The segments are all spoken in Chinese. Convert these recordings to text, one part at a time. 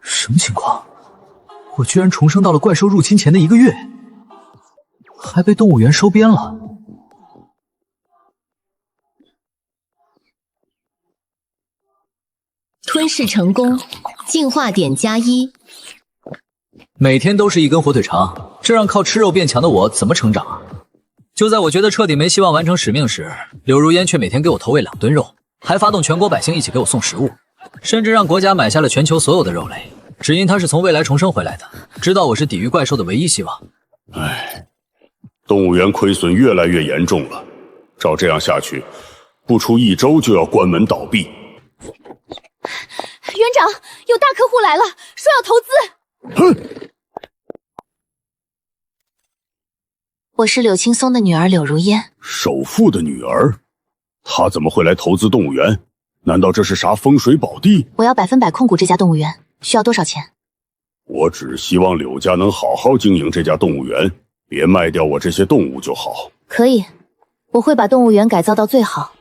什么情况？我居然重生到了怪兽入侵前的1个月，还被动物园收编了。吞噬成功，进化点+1。每天都是一根火腿肠，这让靠吃肉变强的我怎么成长啊？就在我觉得彻底没希望完成使命时，柳如烟却每天给我投喂2吨肉，还发动全国百姓一起給我送食物，甚至讓國家買下了全球所有的肉類，只因他是從未來重生回來的，知道我是抵禦怪獸的唯一希望。唉，動物園虧損越來越嚴重了，照這樣下去，不出1周就要關門倒閉。園長，有大客戶來了，說要投資。哼！我是柳青松的女兒柳如煙，首富的女兒，她怎麼會來投資動物園？難道這是啥風水寶地？我要100%控股這家動物園，需要多少錢？我只希望柳家能好好經營這家動物園，別賣掉我這些動物就好。可以，我會把動物園改造到最好。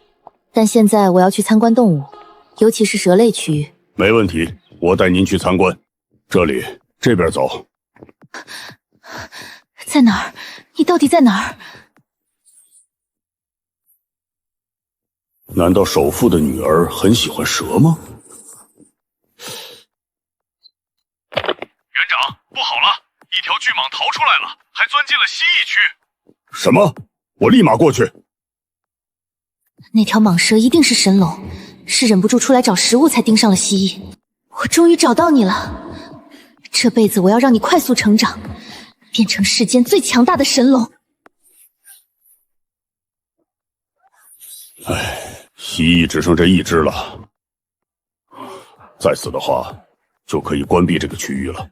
但現在我要去參觀動物，尤其是蛇類區域。沒問題，我帶您去參觀。這裡，這邊走。在哪兒？你到底在哪兒？難道首富的女兒很喜歡蛇嗎？園長，不好了，一條巨蟒逃出來了，還鑽進了蜥蜴區。什麼？我立馬過去。那條蟒蛇一定是神龍，是忍不住出來找食物才盯上了蜥蜴。我終於找到你了，這輩子我要讓你快速成長，變成世間最強大的神龍。唉，蜥蜴只剩這一隻了，再死的話，就可以關閉這個區域了。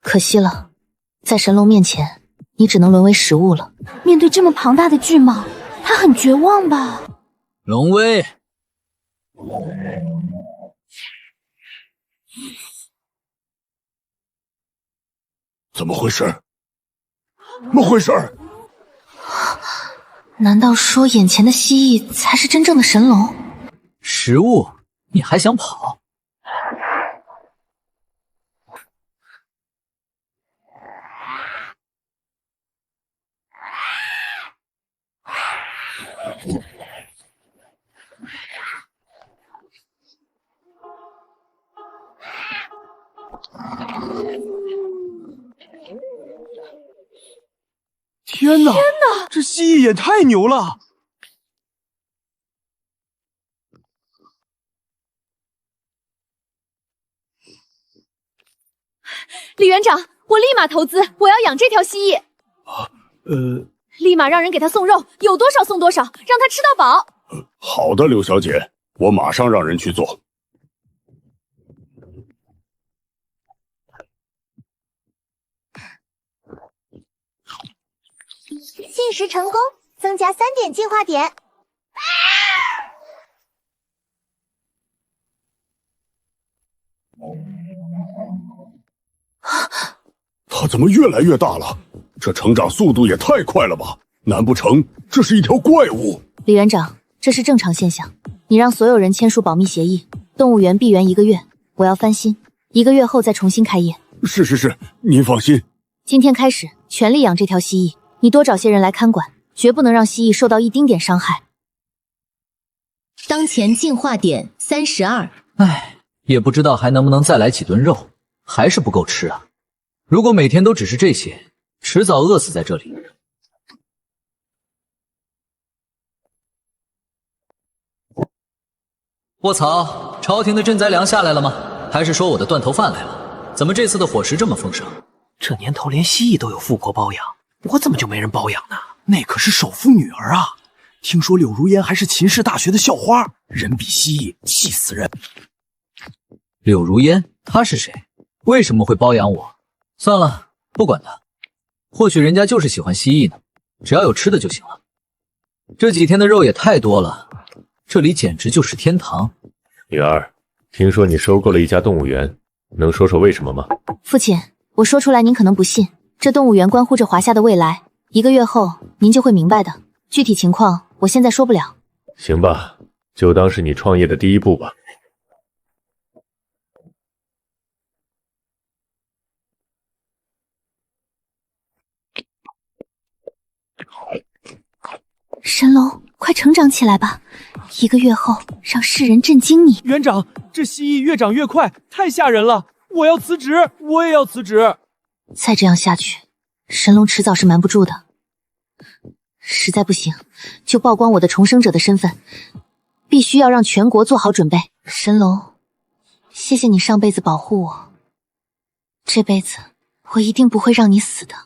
可惜了，在神龍面前，你只能淪為食物了。面對這麼龐大的巨蟒，他很絕望吧？龍威，怎麼回事？怎麼回事？難道說眼前的蜥蜴才是真正的神龍？食物，你還想跑？天哪！這蜥蜴也太牛了！李園長，我立馬投資，我要養這條蜥蜴。立馬讓人給他送肉，有多少送多少，讓他吃到飽。好的，劉小姐，我馬上讓人去做。信實成功，增加3點進化點。它怎麼越來越大了？這成長速度也太快了吧？難不成這是一條怪物？李園長，這是正常現象。你讓所有人簽署保密協議，動物園閉園1個月，我要翻新，1個月後再重新開業。是，您放心。今天開始，全力養這條蜥蜴。你多找些人來看管，絕不能讓蜥蜴受到一丁點傷害。當前進化點32。唉，也不知道還能不能再來幾噸肉，還是不夠吃啊。如果每天都只是這些，遲早餓死在這裡。臥槽，朝廷的賑災糧下來了嗎？還是說我的斷頭飯來了？怎麼這次的伙食這麼豐盛？這年頭連蜥蜴都有富婆包養，我怎麼就沒人包養呢？那可是首富女兒啊！聽說柳如煙還是秦氏大學的校花，人比蜥蜴氣死人。柳如煙，她是誰？為什麼會包養我？算了，不管她，或許人家就是喜歡蜥蜴呢，只要有吃的就行了。這幾天的肉也太多了，這裡簡直就是天堂。女兒，聽說你收購了一家动物園，能說说為什麼嗎？父親，我說出來您可能不信，這動物園關乎着华夏的未来，1個月後您就會明白的。具體情況我現在說不了。行吧，就當是你創業的第一步吧。神龙，快成長起來吧！1個月後，讓世人震驚你。園長，這蜥蜴越長越快，太嚇人了！我要辭職，我也要辭職。再這樣下去，神龍遲早是瞞不住的。實在不行，就曝光我的重生者的身份，必須要讓全國做好準備。神龍，謝謝你上輩子保護我，這輩子我一定不會讓你死的。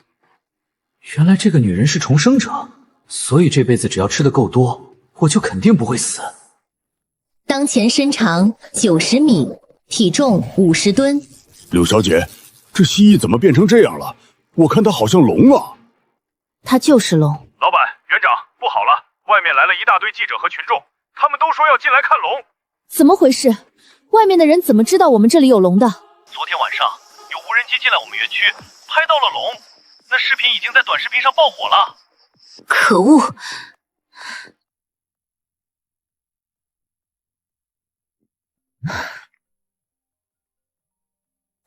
原來這個女人是重生者，所以這輩子只要吃得夠多，我就肯定不會死。當前身長90米，體重50噸。柳小姐，這蜥蜴怎麼變成這樣了？我看它好像龍啊。它就是龙。老板，園長，不好了，外面來了一大堆記者和群众，他們都說要進來看龍。怎麼回事？外面的人怎麼知道我們這裡有龍的？昨天晚上有無人机進来我們園區，拍到了龍，那視頻已經在短視頻上爆火了。可惡！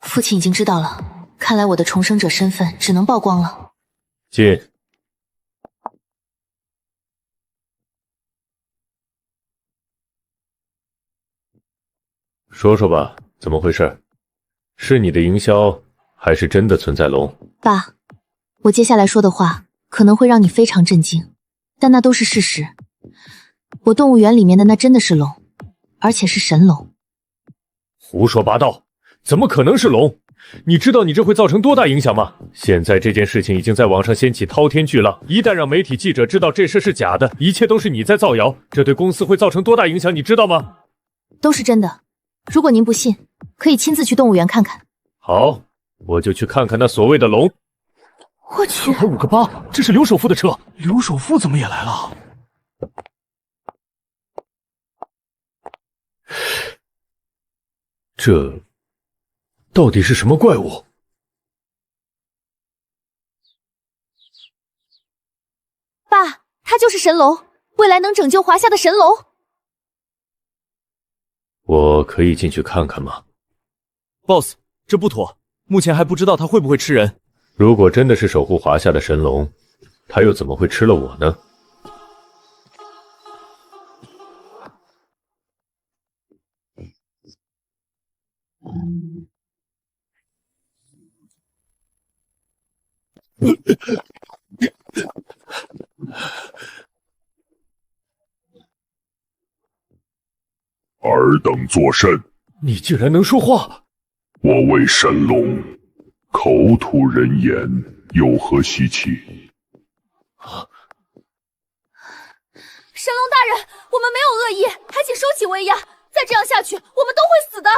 父親已經知道了，看來我的重生者身份只能曝光了。進。說說吧，怎麼回事？是你的營銷，還是真的存在龍？爸，我接下來說的話可能會讓你非常震驚，但那都是事實。我動物園裡面的那真的是龍，而且是神龍。胡說八道，怎麼可能是龍？你知道你這會造成多大影響嗎？現在這件事情已經在網上掀起滔天巨浪，一旦讓媒體記者知道這事是假的，一切都是你在造謠，這對公司會造成多大影響，你知道嗎？都是真的。如果您不信，可以親自去動物園看看。好，我就去看看那所謂的龍。我去，5個8，這是劉首富的車。劉首富怎麼也來了？這到底是什麼怪物？爸，他就是神龙，未来能拯救华夏的神龙。我可以进去看看吗 ？Boss， 這不妥，目前還不知道他會不會吃人。如果真的是守護華夏的神龍，他又怎麼會吃了我呢？尔等作甚？你竟然能說話！我为神龙，口吐人言，有何稀奇？神龙大人，我们没有惡意，還請收起威壓。再這樣下去，我們都會死的。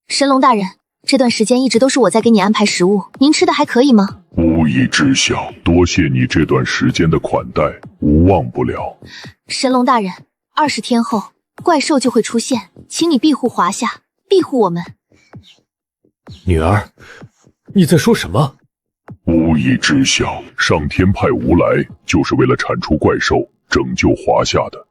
神龍大人，這段時間一直都是我在給你安排食物，您吃的還可以嗎？無以知曉，多謝你這段時間的款待，無忘不了。神龍大人，20天後怪獸就會出現，請你庇護華夏，庇護我們。女兒，你在說什麼？無以知曉，上天派吾來，就是為了鏟除怪獸，拯救華夏的。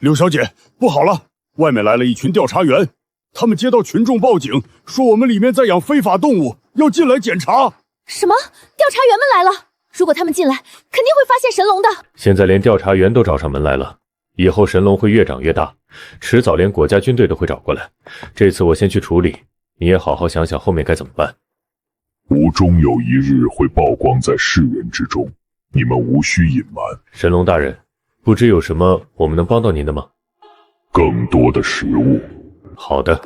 劉小姐，不好了，外面來了一群調查員。他們接到群眾報警，說我們裡面在養非法動物，要進來檢查。什麼？調查員們來了？如果他們進來，肯定會發現神龍的。現在連調查員都找上門來了，以後神龍會越長越大，遲早連國家軍隊都會找過來。這次我先去處理，你也好好想想後面該怎麼辦。吾終有一日會曝光在世人之中，你們無需隱瞞。神龍大人，不知有什麼我們能幫到您的嗎？更多的食物。好的，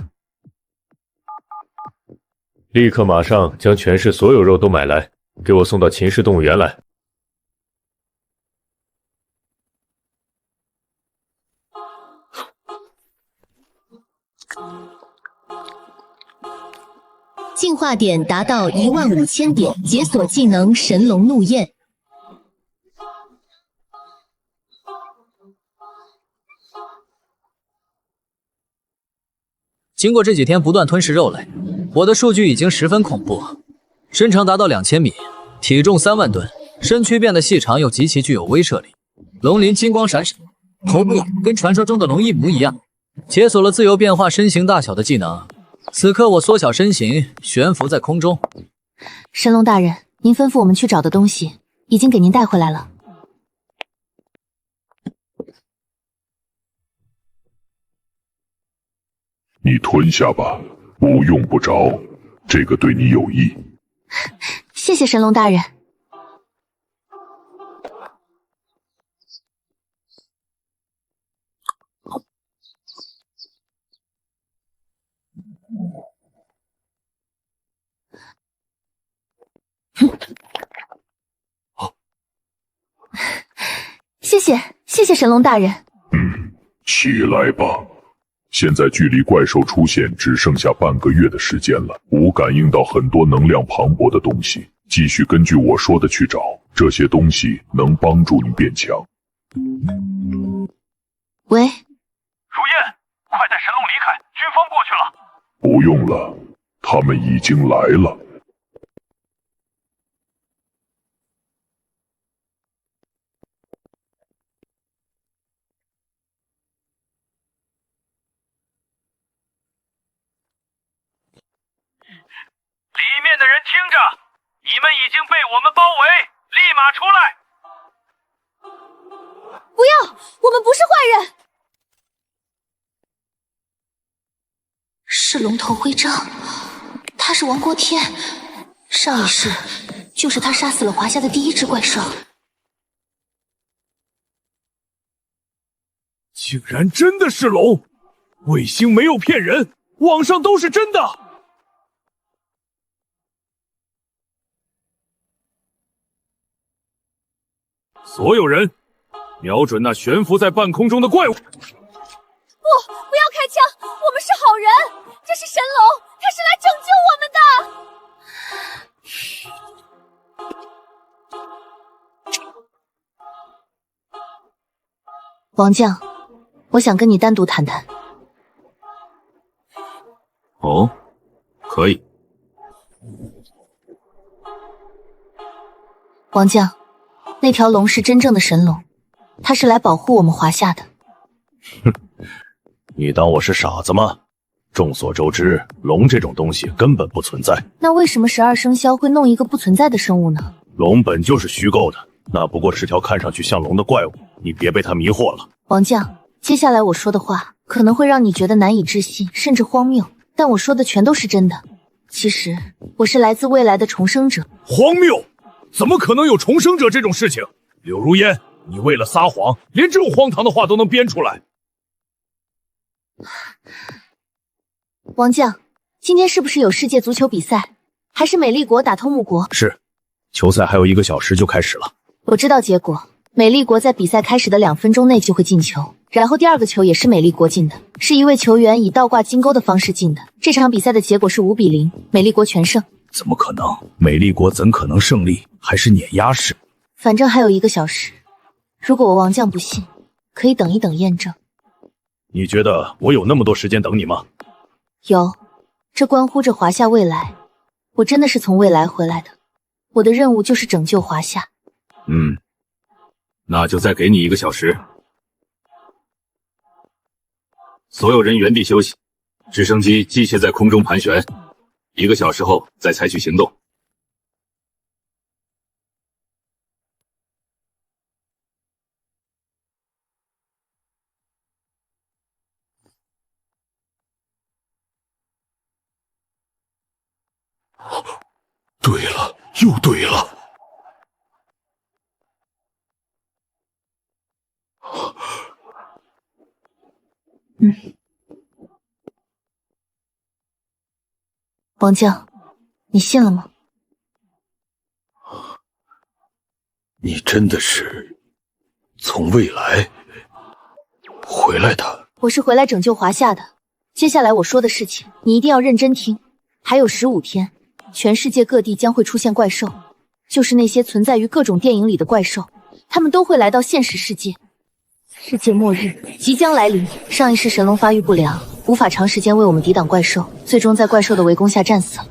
立刻馬上將全市所有肉都買來，給我送到秦氏動物園來。进化點達到15000點，解鎖技能神龍怒焰。經過這幾天不斷吞噬肉類，我的數據已經十分恐怖，身長達到2000米，體重3萬噸，身軀變得細長又極其具有威懾力，龍鱗金光閃閃，頭部跟傳說中的龍一模一樣。解鎖了自由變化身形大小的技能，此刻我縮小身形，懸浮在空中。神龙大人，您吩咐我們去找的東西已經給您帶回來了。你吞下吧，我用不着，这個對你有益。謝謝神龍大人。謝謝神龍大人。起來吧，現在距離怪獸出現只剩下半個月的時間了。我感應到很多能量磅礴的東西，繼續根據我說的去找，這些東西能幫助你變強。喂，如煙，快帶神龙離開，軍方過去了。不用了，他們已經來了。里面的人听着，你们已經被我們包圍，立馬出來！不要，我們不是壞人。是龍頭徽章，他是王國天，上一世就是他殺死了華夏的第一隻怪獸。竟然真的是龍！衛星沒有騙人，網上都是真的。所有人，瞄準那懸浮在半空中的怪物！不要開槍！我們是好人，這是神龍，他是來拯救我們的。王將，我想跟你單獨談談。哦，可以。王將，那條龍是真正的神龍，它是來保護我們華夏的。哼，你當我是傻子嗎？眾所周知，龍這種東西根本不存在。那為什麼12生肖會弄一個不存在的生物呢？龍本就是虛構的，那不過是條看上去像龍的怪物，你別被它迷惑了。王將，接下來我說的話可能會讓你覺得難以置信，甚至荒謬，但我說的全都是真的。其實，我是來自未來的重生者。荒謬！怎麼可能有重生者這種事情？柳如煙，你為了撒謊，連這種荒唐的話都能編出來。王將，今天是不是有世界足球比賽？還是美麗國打通木國？是，球賽還有1個小時就開始了。我知道結果，美麗國在比賽開始的2分鐘內就會進球，然後第2個球也是美麗國進的，是一位球員以倒掛金鈎的方式進的。這場比賽的結果是5比0，美麗國全勝。怎麼可能？美麗國怎可能勝利？還是碾壓式？反正還有1個小時，如果我王將不信，可以等一等驗證。你覺得我有那麼多時間等你嗎？有，這關乎着華夏未來。我真的是從未來回來的，我的任務就是拯救華夏。那就再給你1個小時。所有人原地休息，直升機機械在空中盤旋，1個小時後再採取行動。對了，又對了。王将，你信了嗎？你真的是從未來回來的？我是回來拯救華夏的。接下來我說的事情，你一定要認真聽。還有15天，全世界各地將會出現怪獸，就是那些存在於各種電影裡的怪獸，他們都會來到現實世界。世界末日即將來臨。上一世神龍發育不良，無无法長時間為我們抵擋怪獸，最終在怪獸的圍攻下戰死了。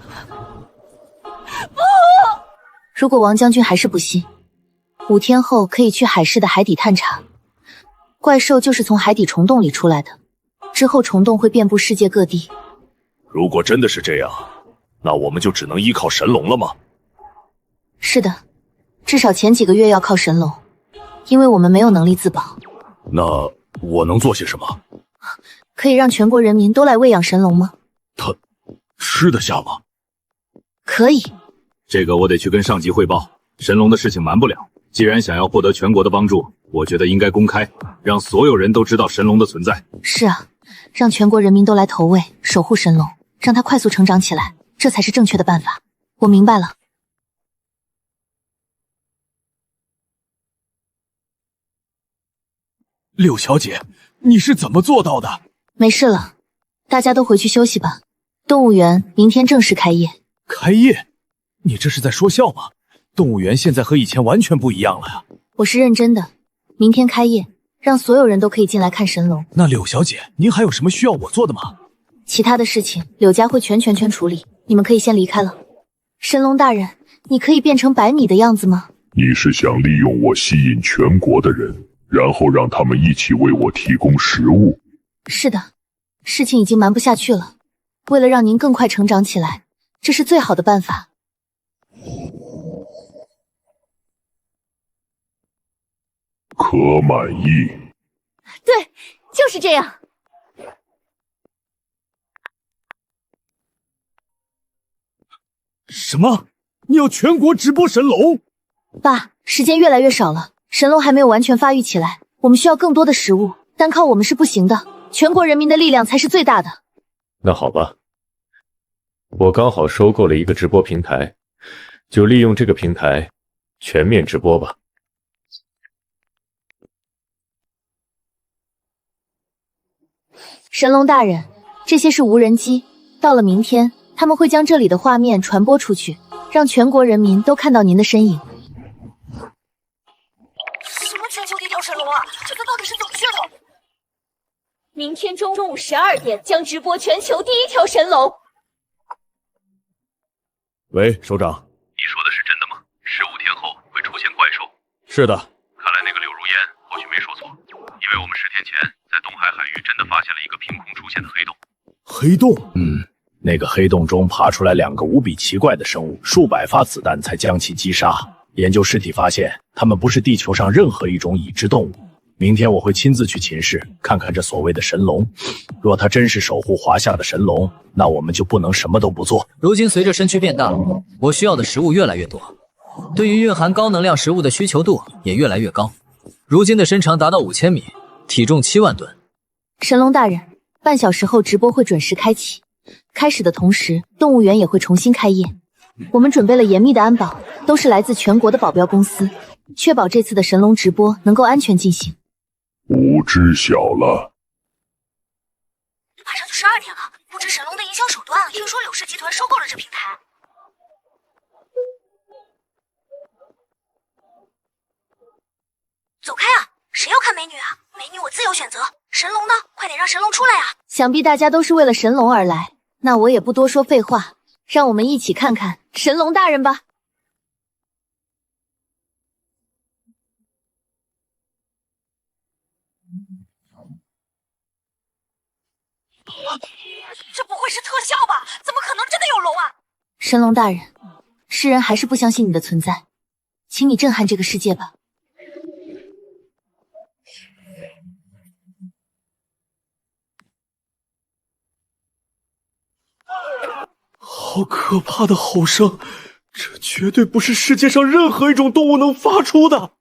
如果王將軍還是不信，5天後可以去海市的海底探查。怪獸就是從海底蟲洞裡出來的，之後蟲洞會遍布世界各地。如果真的是這樣，那我們就只能依靠神龍了嗎？是的，至少前幾個月要靠神龍，因為我們沒有能力自保。那我能做些什麼？可以讓全國人民都來餵養神龍嗎？它吃得下嗎？可以。這個我得去跟上級匯報，神龍的事情瞞不了。既然想要獲得全國的幫助，我覺得應該公開，讓所有人都知道神龍的存在。是啊，讓全国人民都來投餵、守護神龍，讓它快速成長起來，這才是正確的辦法。我明白了。柳小姐，你是怎麼做到的？没事了，大家都回去休息吧。動物園明天正式開業。開業？你這是在說笑嗎？動物園現在和以前完全不一樣了呀。我是認真的，明天開業，讓所有人都可以進來看神龍。那柳小姐，您還有什麼需要我做的嗎？其他的事情，柳家會全處理。你們可以先離開了。神龍大人，你可以變成百米的樣子嗎？你是想利用我吸引全國的人，然後讓他們一起為我提供食物？是的，事情已經瞞不下去了。為了讓您更快成長起來，這是最好的辦法。可滿意。對，就是這樣。什麼？你要全國直播神龍？爸，時間越來越少了，神龍還沒有完全發育起來，我們需要更多的食物，單靠我們是不行的，全國人民的力量才是最大的。那好吧，我剛好收購了一個直播平台，就利用這個平台全面直播吧。神龍大人，這些是無人機，到了明天，他們會將這裡的畫面傳播出去，讓全國人民都看到您的身影。什麼全球第一條神龍啊？這個到底是怎麼噱頭？明天中午12點將直播全球第一條神龍。喂，首長，你說的是真的嗎？15天後會出現怪獸？是的。看來那個柳如煙或許沒說錯，因為我們10天前在東海海域真的發現了一個憑空出現的黑洞。黑洞？那個黑洞中爬出來2個無比奇怪的生物，數百發子彈才將其擊殺。研究屍體發現，它們不是地球上任何一種已知動物。明天我會親自去秦市看看這所謂的神龍。若它真是守護華夏的神龍，那我們就不能什麼都不做。如今隨着身軀變大，我需要的食物越來越多，對於蘊含高能量食物的需求度也越來越高。如今的身長達到5000米，體重7萬噸。神龍大人，半小時後直播會準時開啟。開始的同時，動物園也會重新開業。我們準備了嚴密的安保，都是來自全國的保鏢公司，確保這次的神龍直播能夠安全進行。5知曉了。馬上就12天了，不知神龍的營銷手段，聽說柳氏集團收購了這平台。走開啊！誰要看美女啊？美女我自由選擇。神龍呢？快點讓神龍出來啊！想必大家都是為了神龍而來，那我也不多說廢話，讓我們一起看看神龍大人吧。这不会是特效吧？怎么可能真的有龙啊？神龙大人，世人還是不相信你的存在，請你震撼這個世界吧。好可怕的吼聲，這絕對不是世界上任何一種動物能發出的。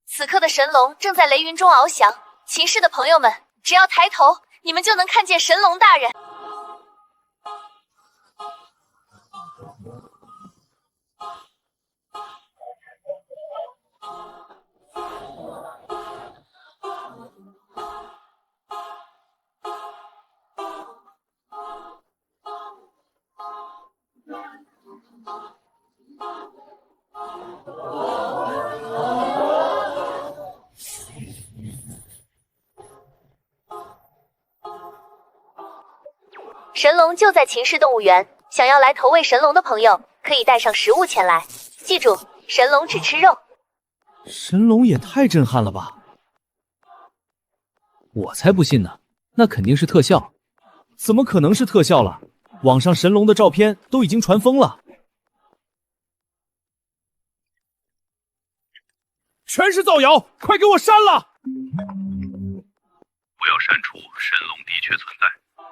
此刻的神龍正在雷雲中翱翔，秦氏的朋友們，只要抬頭，你們就能看見神龍大人。神龍就在秦氏動物園，想要來投餵神龍的朋友，可以帶上食物前來。記住，神龍只吃肉。神龙也太震撼了吧！我才不信呢，那肯定是特效。怎么可能是特效了？网上神龙的照片都已经传疯了，全是造谣，快给我删了！不要删除，神龙的确存在，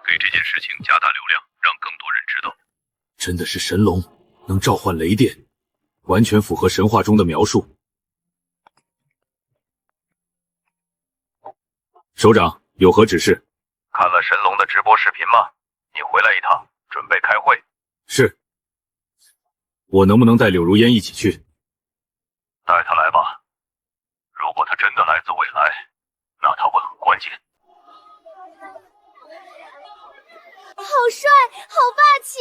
给这件事情加大流量，让更多人知道。真的是神龙，能召唤雷电，完全符合神话中的描述。首长有何指示？看了神龙的直播视频吗？你回来一趟，准备开会。是。我能不能带柳如烟一起去？带他来吧。如果他真的来自未来，那他会很关键。好帅，好霸气！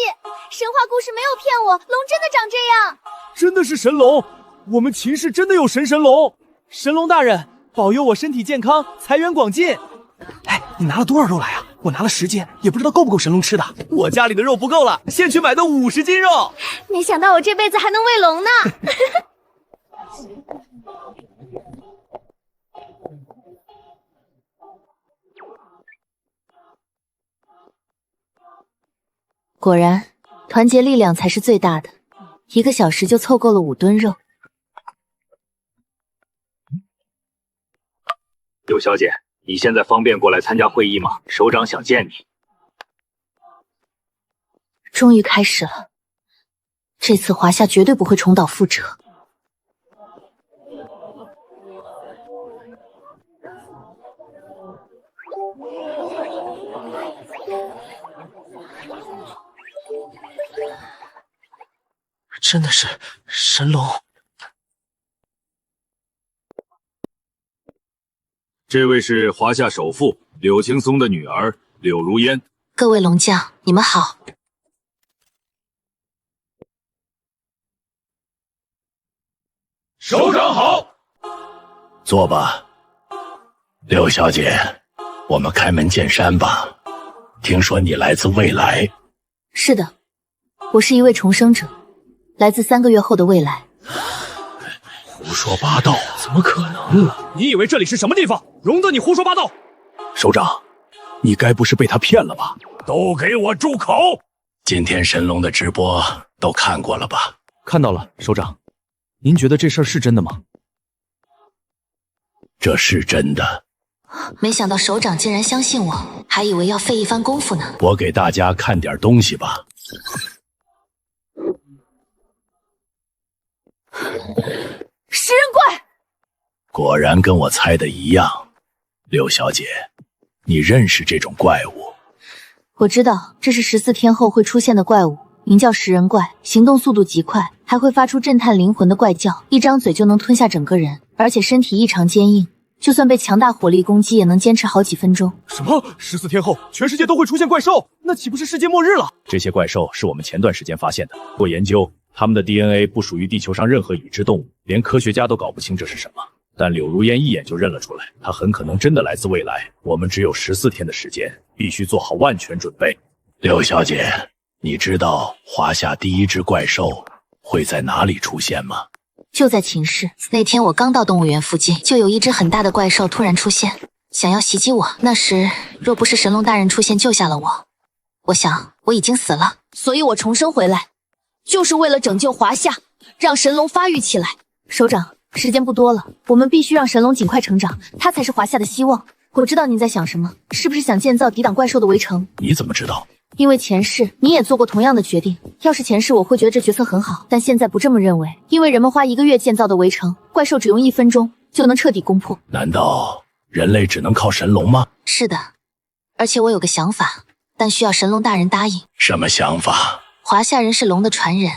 神话故事没有骗我，龙真的长这样。真的是神龙，我们秦氏真的有神龙。神龙大人，保佑我身体健康，财源广进。哎，你拿了多少肉来啊？我拿了10斤，也不知道够不够神龙吃的。我家里的肉不够了，先去买的50斤肉。没想到我这辈子还能喂龙呢。果然，团结力量才是最大的。1個小時就湊夠了5噸肉。柳小姐，你现在方便過來參加會議嗎？首長想見你。終於開始了，這次華夏絕對不會重蹈覆轍。真的是神龙。这位是华夏首富柳青松的女兒柳如煙。各位龍將，你們好。首長好。坐吧，柳小姐，我們開門見山吧。聽說你來自未來。是的，我是一位重生者。來自3個月後的未來。胡說八道，怎麼可能？你以為這裡是什麼地方？容得你胡說八道？首長，你該不是被他騙了吧？都給我住口！今天神龍的直播都看過了吧？看到了，首長。您覺得這事兒是真的嗎？這是真的。沒想到首長竟然相信我，還以為要費一番功夫呢。我給大家看點東西吧。食人怪！果然跟我猜的一樣。柳小姐，你認識這種怪物？我知道，這是14天後會出現的怪物，名叫食人怪，行動速度極快，還會發出震撼靈魂的怪叫，一張嘴就能吞下整個人，而且身體異常堅硬，就算被強大火力攻擊也能堅持好幾分鐘。什麼？14天後全世界都會出現怪獸？那豈不是世界末日了？這些怪獸是我們前段時間發現的，做研究，他們的 DNA 不屬於地球上任何已知動物，連科學家都搞不清這是什麼。但柳如煙一眼就認了出來，他很可能真的來自未來。我們只有14天的時間，必須做好萬全準備。柳小姐，你知道華夏第一隻怪獸會在哪裡出現嗎？就在秦氏。那天我剛到動物園附近，就有一隻很大的怪獸突然出現，想要襲擊我。那時若不是神龍大人出現救下了我，我想我已經死了。所以我重生回來，就是為了拯救華夏，讓神龍發育起來。首長，時間不多了，我們必須讓神龍盡快成長，它才是華夏的希望。我知道你在想什麼，是不是想建造抵擋怪獸的圍城？你怎麼知道？因為前世你也做過同樣的決定。要是前世我會覺得這決策很好，但現在不這麼認為，因為人們花1個月建造的圍城，怪獸只用1分鐘就能徹底攻破。難道人類只能靠神龍嗎？是的，而且我有個想法，但需要神龍大人答應。什麼想法？華夏人是龍的傳人，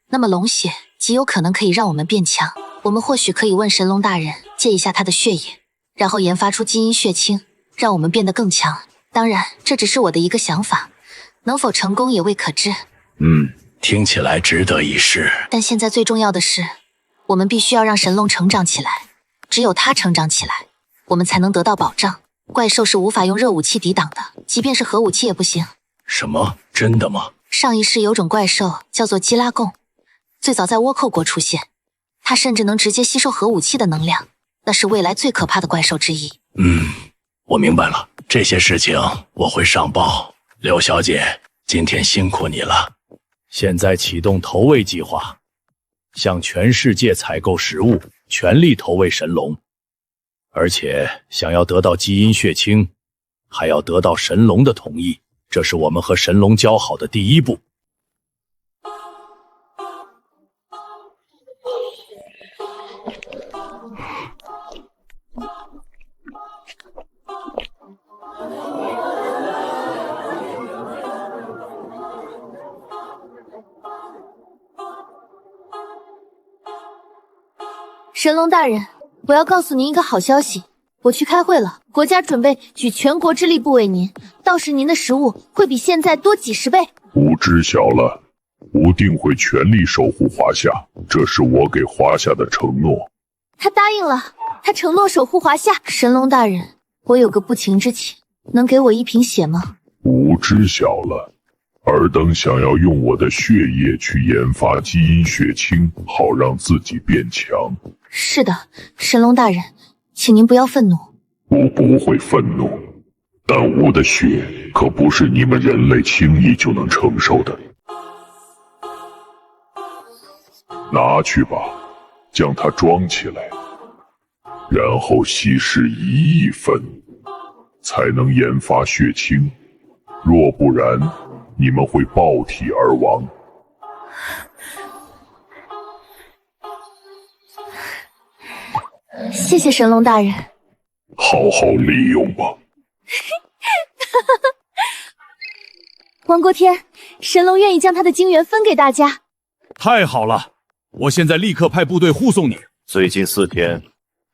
那麼龍血極有可能可以讓我們變強。我們或許可以問神龍大人借一下他的血液，然後研發出基因血清，讓我們變得更強。當然，這只是我的一個想法，能否成功也未可知。聽起來值得一試。但現在最重要的是，我們必須要讓神龍成長起來，只有它成長起來，我們才能得到保障。怪獸是無法用熱武器抵擋的，即便是核武器也不行。什麼？真的嗎？上一世有种怪獸叫做基拉贡，最早在倭寇國出现，它甚至能直接吸收核武器的能量，那是未来最可怕的怪兽之一。我明白了，这些事情我会上报。刘小姐，今天辛苦你了。现在啟动投喂計劃，向全世界採購食物，全力投喂神龍。而且想要得到基因血清，還要得到神龍的同意，這是我們和神龍交好的第一步。神龙大人，我要告訴您一个好消息，我去开会了，国家準備舉全國之力部衛您，到時您的食物會比現在多幾十倍。吾知曉了，吾定會全力守護華夏，這是我給華夏的承諾。他答應了，他承諾守護華夏。神龍大人，我有個不情之請，能給我一瓶血嗎？吾知曉了，爾等想要用我的血液去研發基因血清，好讓自己變強。是的，神龍大人，請您不要憤怒。吾不會憤怒，但吾的血可不是你們人類輕易就能承受的。拿去吧，將它裝起來，然後稀釋1億份，才能研發血清。若不然，你們會爆體而亡。謝謝神龍大人。好好利用吧。王國天，神龍願意將他的精元分給大家。太好了，我現在立刻派部隊護送你。最近4天，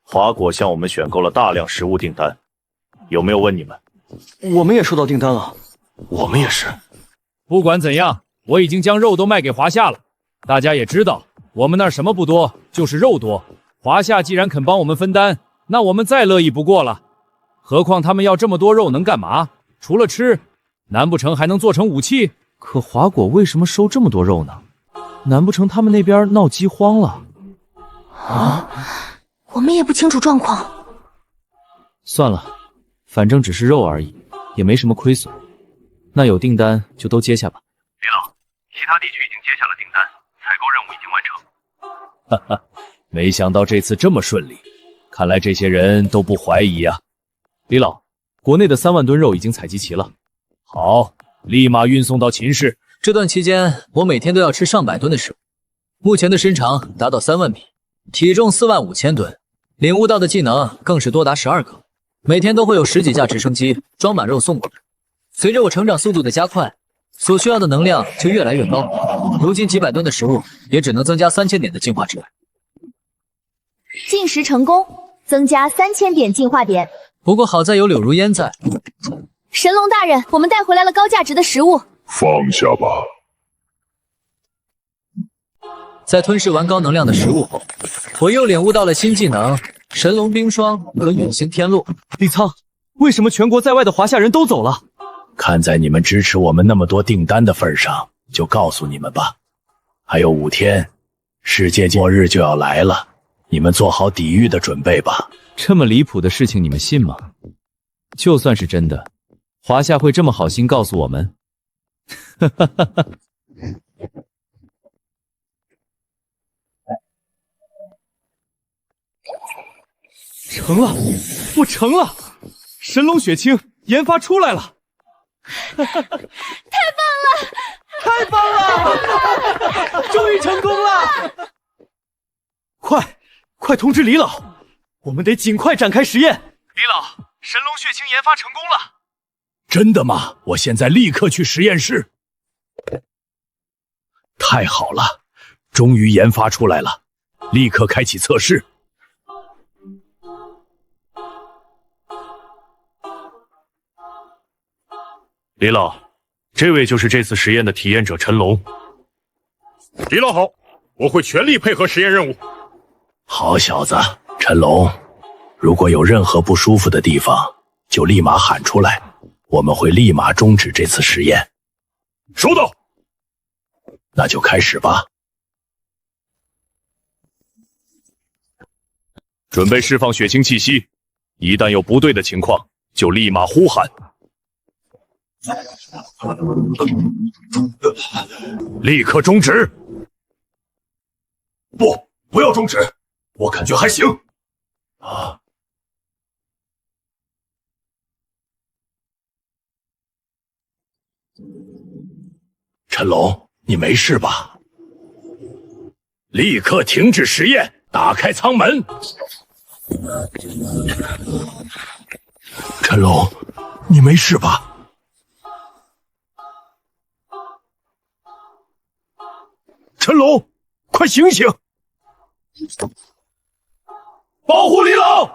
華國向我們選購了大量食物訂單，有沒有問你們？我們也收到訂單了。我們也是。不管怎樣，我已經將肉都賣給華夏了。大家也知道，我們那兒什麼不多，就是肉多。華夏既然肯幫我們分擔，那我們再樂意不過了。何況他們要這麼多肉能幹嘛？除了吃，難不成還能做成武器？可華國為什麼收這麼多肉呢？難不成他們那邊鬧饑荒了？我們也不清楚狀況。算了，反正只是肉而已，也沒什麼虧損。那有訂單就都接下吧。李老，其他地區已經接下了訂單，採購任務已經完成。哈哈，沒想到這次這麼順利，看來這些人都不懷疑啊。李老，國內的3萬噸肉已經採集齊了，好，立馬運送到秦氏。這段期間，我每天都要吃上百噸的食物，目前的身長達到3萬米，體重45000噸，領悟到的技能更是多達12個，每天都會有10幾架直升機裝滿肉送過來。隨着我成長速度的加快，所需要的能量就越來越高。如今幾百噸的食物也只能增加3000點的進化值。進食成功，增加3000點進化點。不過好在有柳如煙在。神龍大人，我們帶回來了高價值的食物。放下吧。在吞噬完高能量的食物後，我又領悟到了新技能神龍冰霜和遠行天路。李倉，為什麼全國在外的華夏人都走了？看在你們支持我們那麼多訂單的份上，就告訴你們吧。還有5天，世界末日就要來了，你們做好抵禦的準備吧。這麼離譜的事情你們信嗎？就算是真的，華夏會這麼好心告訴我們？哈哈哈哈。成了，我成了！神龍血清研發出來了！太棒了！太棒了！終於成功了！快通知李老，我們得盡快展開實驗。李老，神龍血清研發成功了！真的嗎？我現在立刻去實驗室。太好了，終於研發出來了，立刻開啟測試。李老，這位就是這次實驗的體驗者陳龍。李老好，我會全力配合實驗任務。好小子，陳龍，如果有任何不舒服的地方，就立馬喊出來，我們會立馬終止這次實驗。收到。那就开始吧。准备释放血清气息，一旦有不对的情况，就立马呼喊。立刻终止！不要终止，我感觉还行。啊！陈龙，你没事吧？立刻停止实验，打開艙門。陈龍，你沒事吧？陳龍，快醒醒！保護李老！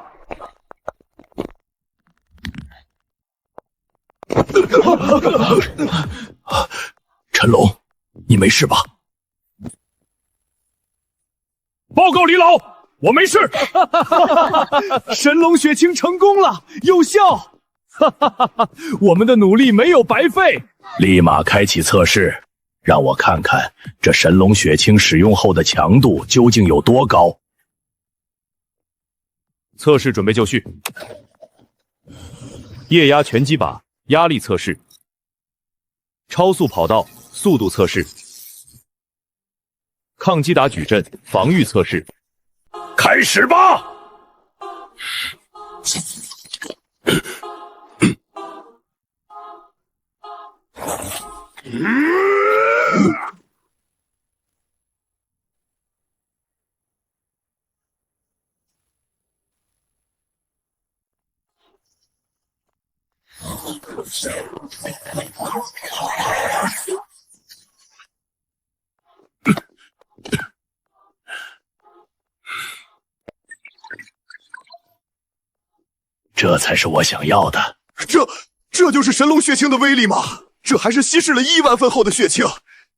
陈龍，你沒事吧？報告李老，我沒事。神龍血清成功了，有效！我們的努力沒有白費。立馬開啟測試，讓我看看這神龍血清使用後的強度究竟有多高。測試準備就緒。液壓拳擊靶壓力測試，超速跑道速度測試，抗擊打矩陣防禦測試。開始吧！這才是我想要的。這就是神龍血清的威力嗎？這還是稀釋了1萬份後的血清，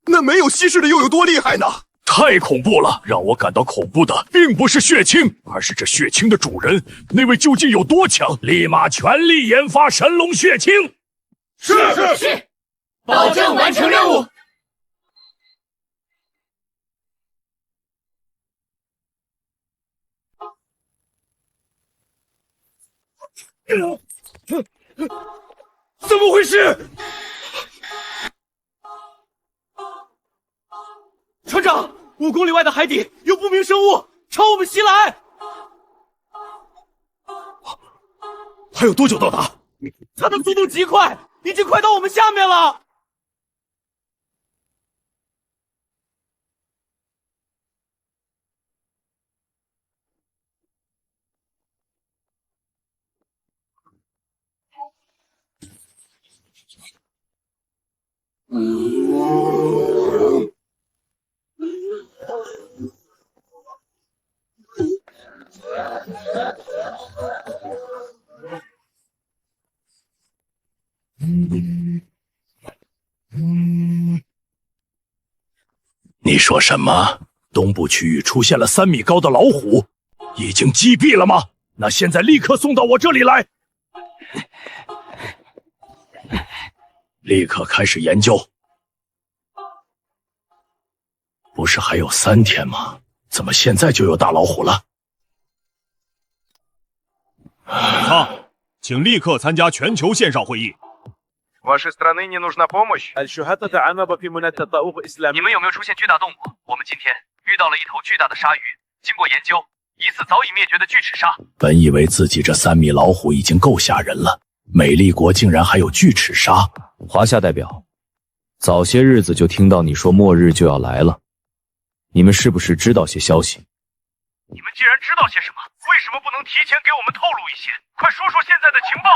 那沒有稀釋的又有多厲害呢？太恐怖了！讓我感到恐怖的並不是血清，而是這血清的主人，那位究竟有多強？立馬全力研發神龍血清！是，保證完成任務。怎麼回事？船長，5公里外的海底有不明生物朝我們襲來。還有多久到達？它的速度極快，已經快到我們下面了。你說什麼？東部區域出現了3米高的老虎，已經擊斃了嗎？那現在立刻送到我這裡來，立刻開始研究。不是還有3天嗎？怎麼現在就有大老虎了？請立刻參加全球線上會議。Вашей страны не нужна помощь. 你們有沒有出現巨大動物？我們今天遇到了一頭巨大的鯊魚，經過研究，疑似早已滅絕的巨齒鯊。本以為自己這3米老虎已經夠嚇人了，美麗國竟然還有巨齒鯊。華夏代表，早些日子就聽到你說末日就要來了，你們是不是知道些消息？你們既然知道些什麼，為什麼不能提前給我們透露一些？快說說現在的情報！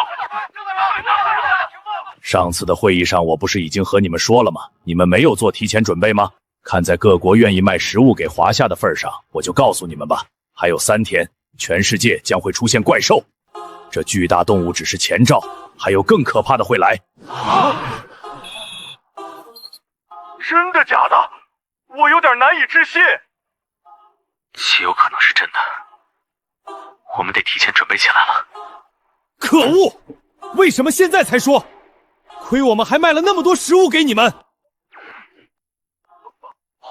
上次的會議上，我不是已經和你們說了嗎？你們沒有做提前準備嗎？看在各國願意賣食物給華夏的份上，我就告訴你們吧，還有3天，全世界將會出現怪獸。這巨大動物只是前兆，還有更可怕的會來。真的假的？我有點難以置信。極有可能是真的，我們得提前準備起來了。可惡！為什麼現在才說？虧我們還賣了那麼多食物給你們，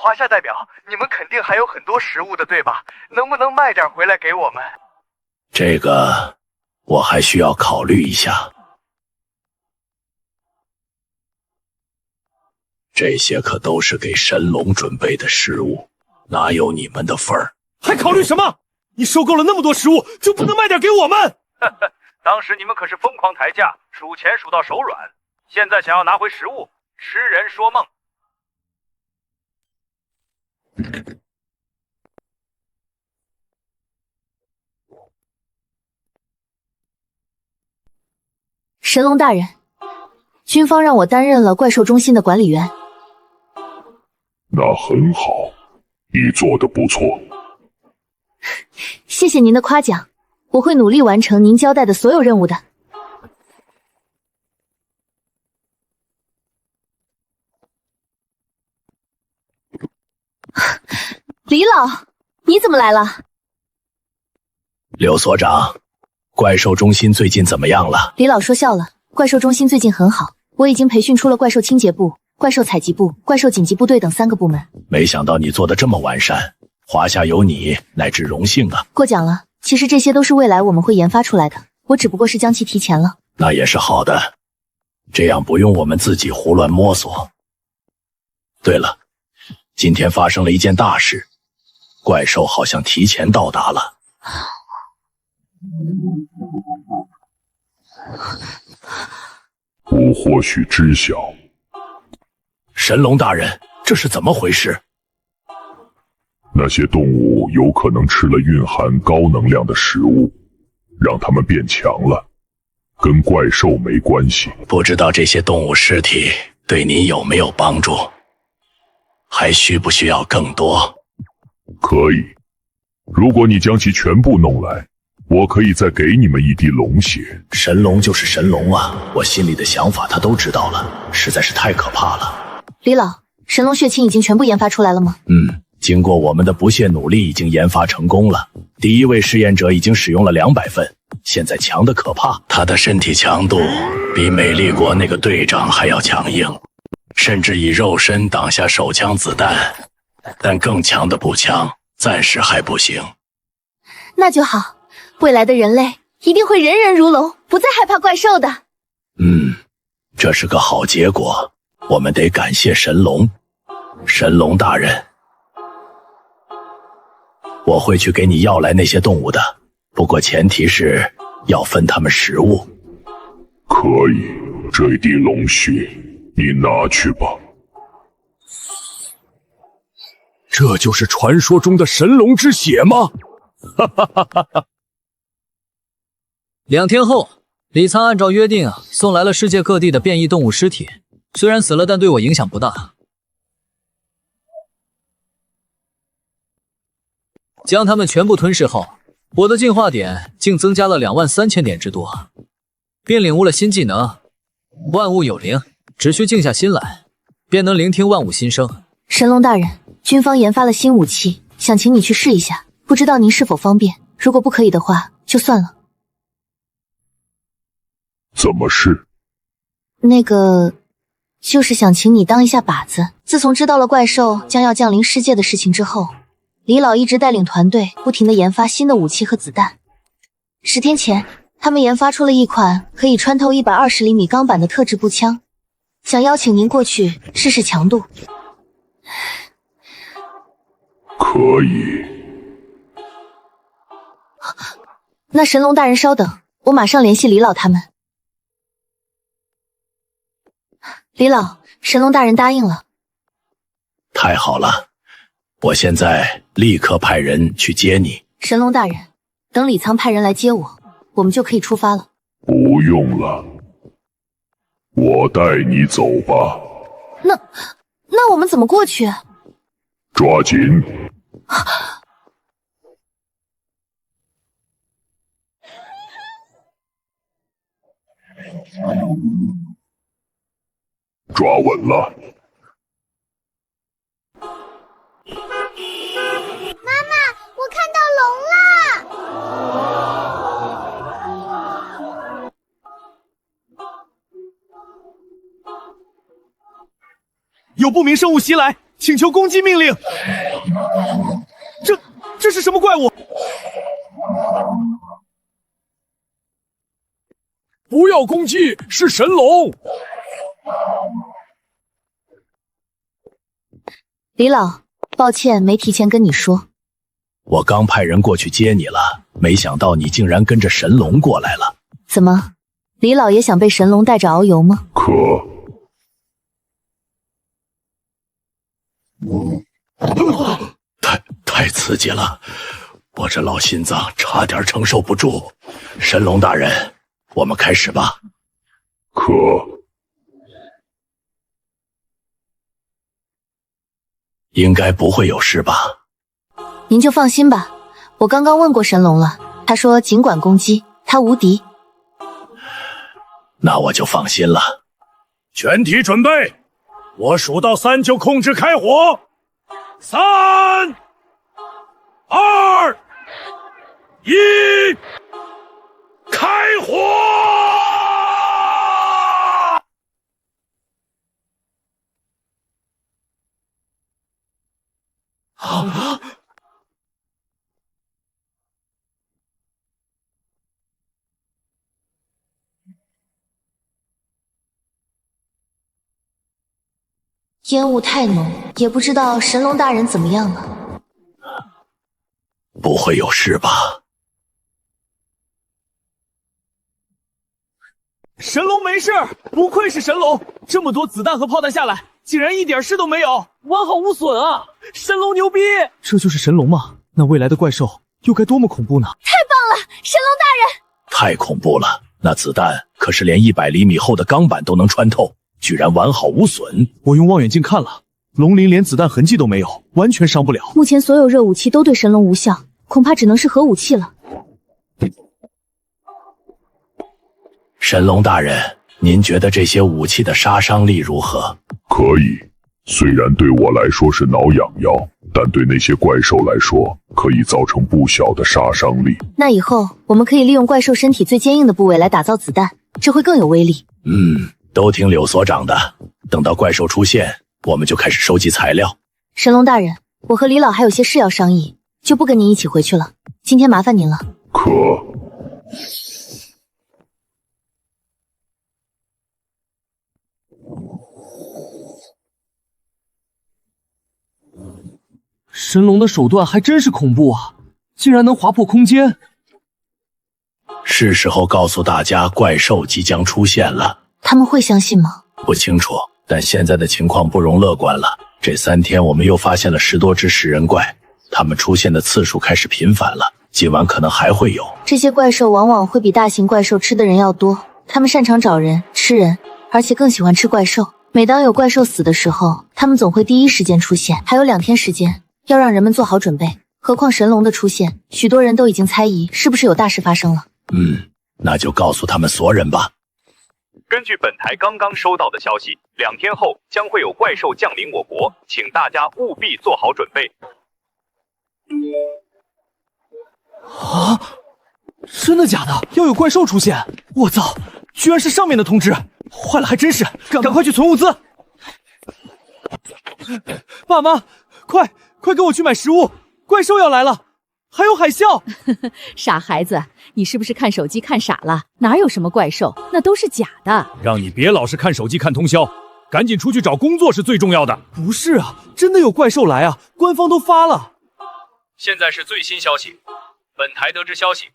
华夏代表，你们肯定还有很多食物的，对吧？能不能卖点回来给我们？这个我还需要考虑一下。这些可都是给神龙准备的食物，哪有你们的份儿？还考虑什么？你收购了那么多食物，就不能卖点给我们？当时你们可是疯狂抬价，数钱数到手软，现在想要拿回食物，痴人说梦。神龙大人，军方让我担任了怪兽中心的管理员。那很好，你做得不错。谢谢您的夸奖，我会努力完成您交代的所有任務的。李老，你怎么来了？柳所长，怪兽中心最近怎么样了？李老说笑了，怪兽中心最近很好，我已经培训出了怪兽清洁部、怪兽采集部、怪兽紧急部队等3个部门。没想到你做得这么完善，华夏有你乃至荣幸啊！过奖了，其实这些都是未来我们会研发出来的，我只不过是将其提前了。那也是好的，这样不用我们自己胡乱摸索。对了，今天发生了一件大事，怪兽好像提前到达了。我或许知晓。神龙大人，这是怎么回事？那些动物有可能吃了蘊含高能量的食物，让它们变强了，跟怪兽没關係。不知道這些動物屍體對您有沒有幫助？還需不需要更多？可以，如果你將其全部弄來，我可以再給你們一滴龍血。神龍就是神龍啊，我心裡的想法他都知道了，實在是太可怕了。李老，神龍血清已經全部研發出來了嗎？經過我們的不懈努力，已經研發成功了。第一位試驗者已經使用了200份，現在強得可怕。他的身體強度比美麗國那個隊長還要強硬，甚至以肉身擋下手槍子彈，但更強的步槍暫時還不行。那就好，未來的人類一定會人人如龍，不再害怕怪獸的。這是個好結果，我們得感謝神龍。神龍大人，我會去給你要來那些動物的，不過前提是要分他們食物。可以，這一滴龍血你拿去吧。這就是傳說中的神龍之血嗎？哈哈哈哈哈。2天後，李倉按照約定送來了世界各地的變異動物屍體，雖然死了，但對我影響不大。將它們全部吞噬後，我的進化點竟增加了23000點之多，並領悟了新技能，萬物有靈，只需靜下心來，便能聆聽萬物心聲。神龍大人，軍方研發了新武器，想請你去試一下，不知道您是否方便？如果不可以的話，就算了。怎麼是？那個，就是想請你當一下靶子。自從知道了怪獸將要降臨世界的事情之後，李老一直帶領團隊不停地研發新的武器和子彈。10天前，他們研發出了一款可以穿透120厘米鋼板的特制步槍，想邀請您過去試試強度。可以。那神龍大人稍等，我馬上聯繫李老他們。李老，神龍大人答應了。太好了，我現在立刻派人去接你。神龍大人，等李倉派人來接我，我們就可以出發了。不用了，我帶你走吧。那我們怎麼過去？抓緊！抓穩了。媽媽，我看到龍了！有不明生物襲來，請求攻击命令。这是什么怪物？不要攻击，是神龙。李老，抱歉没提前跟你说。我刚派人过去接你了，没想到你竟然跟着神龙过来了。怎么，李老也想被神龙带着遨游吗？太刺激了，我这老心脏差点承受不住。神龙大人，我们開始吧。應該不會有事吧？您就放心吧，我剛剛問過神龍了，他說儘管攻擊，他無敵。那我就放心了。全體準備，我數到3就控制開火。3、2、1，開火！煙霧太濃，也不知道神龍大人怎麼樣了。不會有事吧？神龍沒事，不愧是神龍，這麼多子彈和炮彈下來，竟然一點事都沒有，完好無損啊！神龍牛逼！這就是神龍嗎？那未來的怪獸又該多麼恐怖呢？太棒了，神龍大人！太恐怖了，那子彈可是連100厘米厚的鋼板都能穿透。居然完好無損！我用望遠鏡看了，龍鱗連子彈痕跡都沒有，完全傷不了。目前所有熱武器都對神龍無效，恐怕只能是核武器了。神龍大人，您覺得這些武器的殺傷力如何？可以，雖然對我來說是撓癢腰，但對那些怪獸來說，可以造成不小的殺傷力。那以後我們可以利用怪獸身體最堅硬的部位來打造子彈，這會更有威力。都聽柳所長的，等到怪獸出現，我們就開始收集材料。神龍大人，我和李老還有些事要商議，就不跟您一起回去了。今天麻煩您了。神龍的手段還真是恐怖啊，竟然能劃破空間。是時候告訴大家怪獸即將出現了。他們會相信嗎？不清楚，但現在的情況不容樂觀了。這3天我們又發現了10多隻食人怪，它們出現的次數開始頻繁了，今晚可能還會有。這些怪獸往往會比大型怪獸吃的人要多，他們擅長找人、吃人，而且更喜歡吃怪獸。每當有怪獸死的時候，他們總會第一時間出現。還有2天時間，要讓人們做好準備。何況神龍的出現，許多人都已經猜疑是不是有大事發生了。那就告訴他們所人吧。根據本台剛剛收到的消息，2天後將會有怪獸降臨我國，請大家務必做好準備。啊！真的假的？要有怪獸出現？我操！居然是上面的通知！壞了，還真是！趕快去存物資！爸媽，快跟我去買食物！怪獸要來了！還有海嘯！傻孩子，你是不是看手機看傻了？哪有什麼怪獸，那都是假的。讓你別老是看手機看通宵，趕緊出去找工作是最重要的。不是啊，真的有怪獸來啊！官方都發了。現在是最新消息，本台得知消息，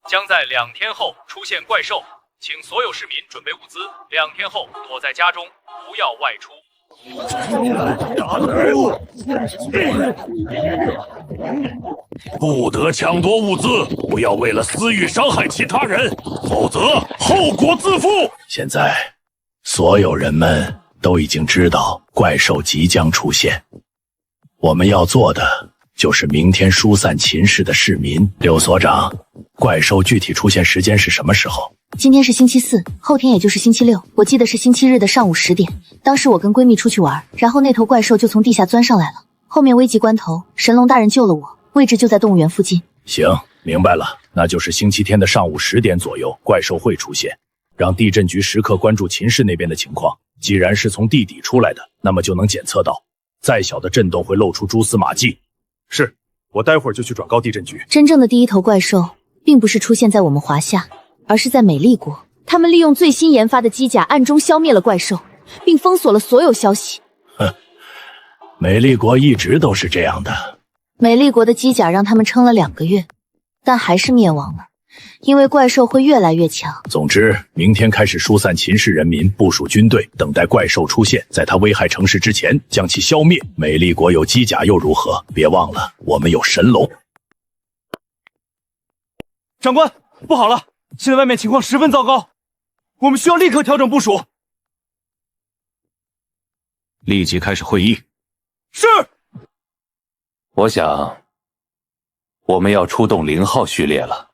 將在2天後出現怪獸，請所有市民準備物資，2天後躲在家中，不要外出。不得搶奪物資，不要為了私欲傷害其他人，否則後果自負。現在所有人們都已經知道怪獸即將出現，我們要做的就是明天疏散秦氏的市民。柳所長，怪獸具體出現時間是什麼時候？今天是星期4，後天也就是星期6，我記得是星期日的上午10點。當時我跟閨蜜出去玩，然後那頭怪獸就從地下鑽上來了。後面危急關頭，神龍大人救了我，位置就在動物園附近。行，明白了，那就是星期天的上午10點左右，怪獸會出現。讓地震局時刻關注秦氏那邊的情況。既然是從地底出來的，那麼就能檢測到。再小的震動會露出蛛絲馬跡。是，我待會兒就去轉告地震局。真正的第一頭怪獸，並不是出現在我們華夏，而是在美麗國。他們利用最新研發的機甲，暗中消滅了怪獸，並封鎖了所有消息。哼，美麗國一直都是這樣的。美麗國的機甲讓他們撐了2個月，但還是滅亡了。因为怪獸會越來越強。總之，明天開始疏散秦氏人民，部署軍隊，等待怪獸出現，在它危害城市之前將其消滅。美麗國有機甲又如何？別忘了，我們有神龍。長官，不好了，現在外面情況十分糟糕，我們需要立刻調整部署。立即開始會議。是。我想，我們要出動0號序列了。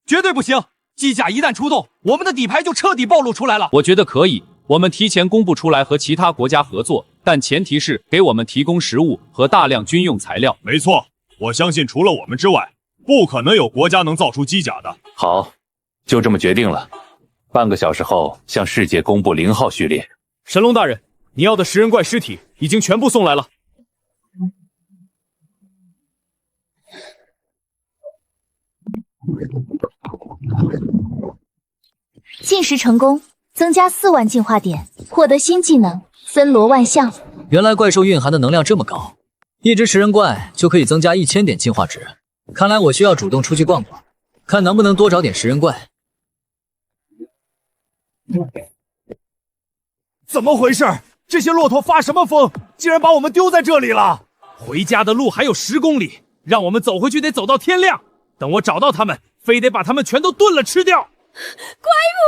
絕對不行！機甲一旦出動，我們的底牌就徹底暴露出來了。我覺得可以，我們提前公布出來和其他國家合作，但前提是給我們提供食物和大量軍用材料。沒錯，我相信除了我們之外，不可能有國家能造出機甲的。好，就這麼決定了。半個小時後向世界公布0號序列。神龍大人，你要的食人怪屍體已經全部送來了。進食成功，增加4萬進化點，獲得新技能森羅萬象。原來怪獸蘊含的能量這麼高，一隻食人怪就可以增加1000點進化值。看來我需要主動出去逛逛，看能不能多找點食人怪。怎麼回事？這些駱駝發什麼瘋？竟然把我們丟在這裡了！回家的路還有10公里，讓我們走回去得走到天亮。等我找到他們，非得把他們全都燉了吃掉。怪物！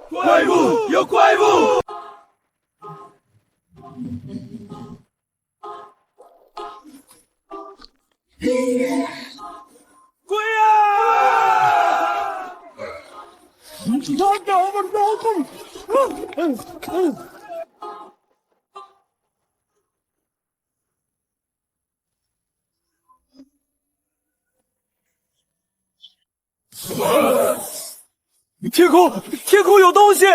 怪物！怪物！有怪物！鬼啊！天空有東西！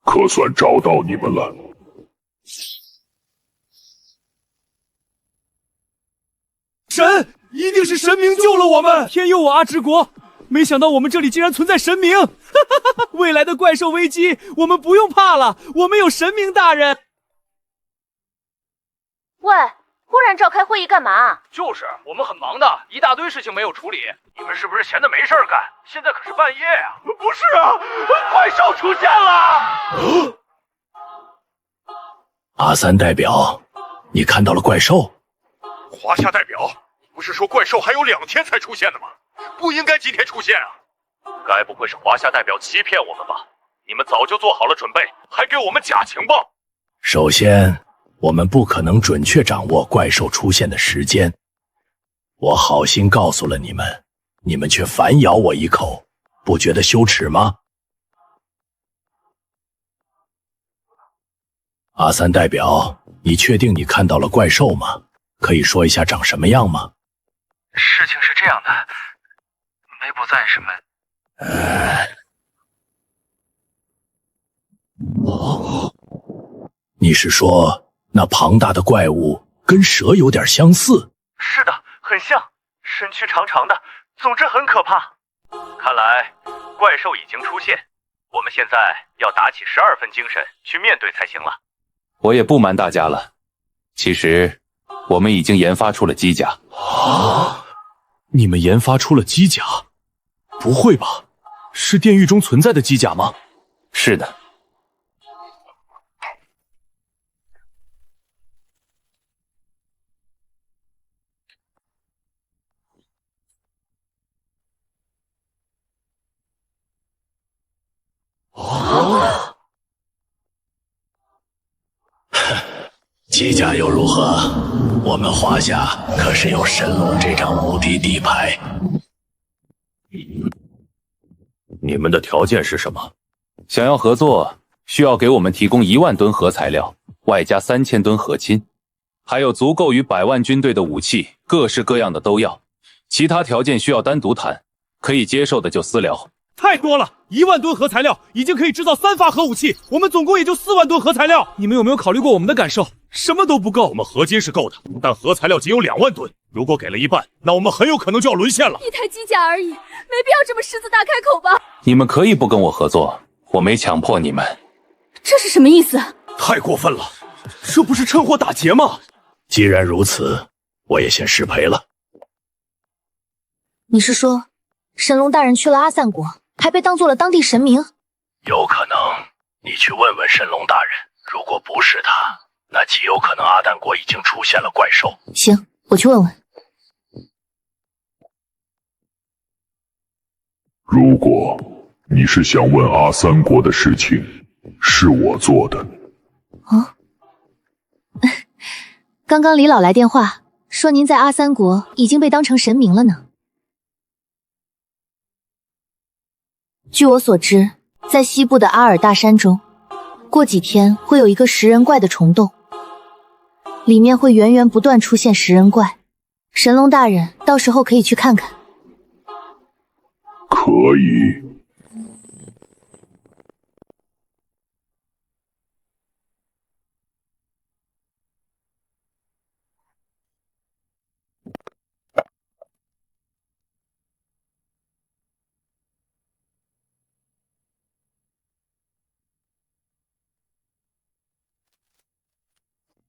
可算找到你們了。神，一定是神明救了我們！天佑我阿之國！沒想到我們這裡竟然存在神明！未來的怪獸危機，我們不用怕了，我們有神明大人。喂，忽然召開會議幹嘛？就是，我們很忙的，一大堆事情沒有處理。你們是不是閒的沒事幹？現在可是半夜呀！不是啊，怪獸出現了！阿三代表，你看到了怪獸？華夏代表，不是說怪獸還有2天才出現的嗎？不應該今天出現啊！該不會是華夏代表欺騙我們吧？你們早就做好了準備，還給我們假情報。首先，我們不可能準確掌握怪獸出現的時間。我好心告訴了你們，你們卻反咬我一口，不覺得羞恥嗎？阿三代表，你確定你看到了怪獸嗎？可以說一下長什麼樣嗎？事情是這樣的，梅伯在什麼？你是說那龐大的怪物跟蛇有點相似？是的，很像，身軀長長的，總之很可怕。看來怪獸已經出現，我們現在要打起12分精神去面對才行了。我也不瞞大家了，其實我們已經研發出了機甲。啊！你們研發出了機甲？不會吧？是電域中存在的機甲嗎？是的。哦，机甲又如何？我們華夏可是有神龍這張無敵底牌。你們的條件是什麼？想要合作，需要給我們提供1萬噸核材料，外加3000噸核氰，還有足夠於100萬軍隊的武器，各式各樣的都要。其他条件需要单獨談，可以接受的就私聊。太多了，1萬噸核材料已經可以制造3發核武器，我們總共也就4萬噸核材料。你們有沒有考慮過我們的感受？什麼都不夠。我們合金是夠的，但核材料仅有2萬噸，如果給了1半，那我們很有可能就要淪陷了。一台机甲而已，没必要這麼獅子大開口吧？你們可以不跟我合作，我沒強迫你們。這是什麼意思？太過分了，這不是趁火打劫吗？既然如此，我也先失陪了。你是说，神龙大人去了阿散国，还被当做了当地神明？有可能，你去問問神龍大人，如果不是他，那極有可能阿淡國已經出現了怪獸。行，我去問問。如果你是想問阿三國的事情，是我做的。啊？刚刚李老来電話，說您在阿三國已經被當成神明了呢。據我所知，在西部的阿爾大山中，過幾天會有一個食人怪的蟲洞，裡面會源源不斷出現食人怪。神龍大人到時候可以去看看。可以。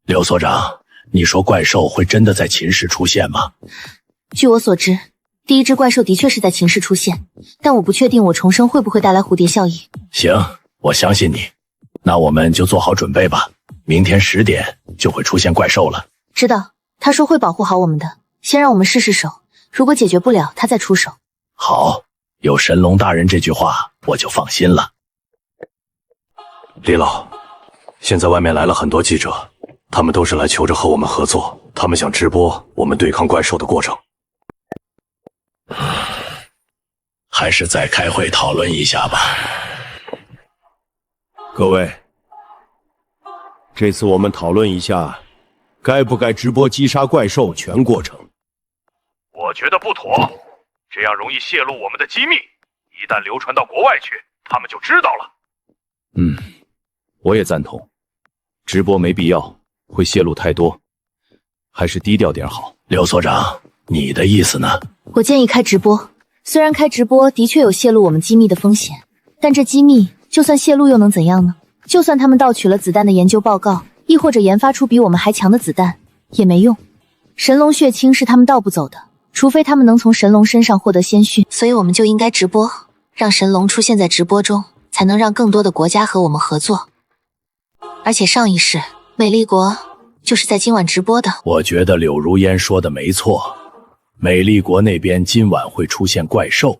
刘所長，你說怪獸會真的在秦市出現嗎？據我所知，第一隻怪獸的確是在秦市出現，但我不確定我重生會不會帶來蝴蝶效應。行，我相信你。那我們就做好準備吧，明天10點就會出現怪獸了。知道，他說會保護好我們的，先讓我們試試手，如果解決不了，他再出手。好，有神龍大人這句話，我就放心了。李老，現在外面來了很多記者。他們都是來求着和我們合作，他們想直播我們對抗怪獸的過程。還是再開會討論一下吧。各位，這次我們討論一下，該不該直播擊殺怪獸全過程。我覺得不妥，這樣容易洩露我們的機密，一旦流傳到國外去，他們就知道了。我也贊同，直播沒必要。會泄露太多，還是低調點好。劉所長，你的意思呢？我建議開直播，雖然開直播的確有泄露我們機密的風險，但這機密就算泄露又能怎樣呢？就算他們盜取了子彈的研究報告，亦或者研發出比我們還強的子彈，也沒用。神龍血清是他們盜不走的，除非他們能從神龍身上獲得鮮訊，所以我們就應該直播，讓神龍出現在直播中，才能讓更多的國家和我們合作。而且上一世美麗國就是在今晚直播的。我覺得柳如煙說的沒錯，美麗國那邊今晚會出現怪獸，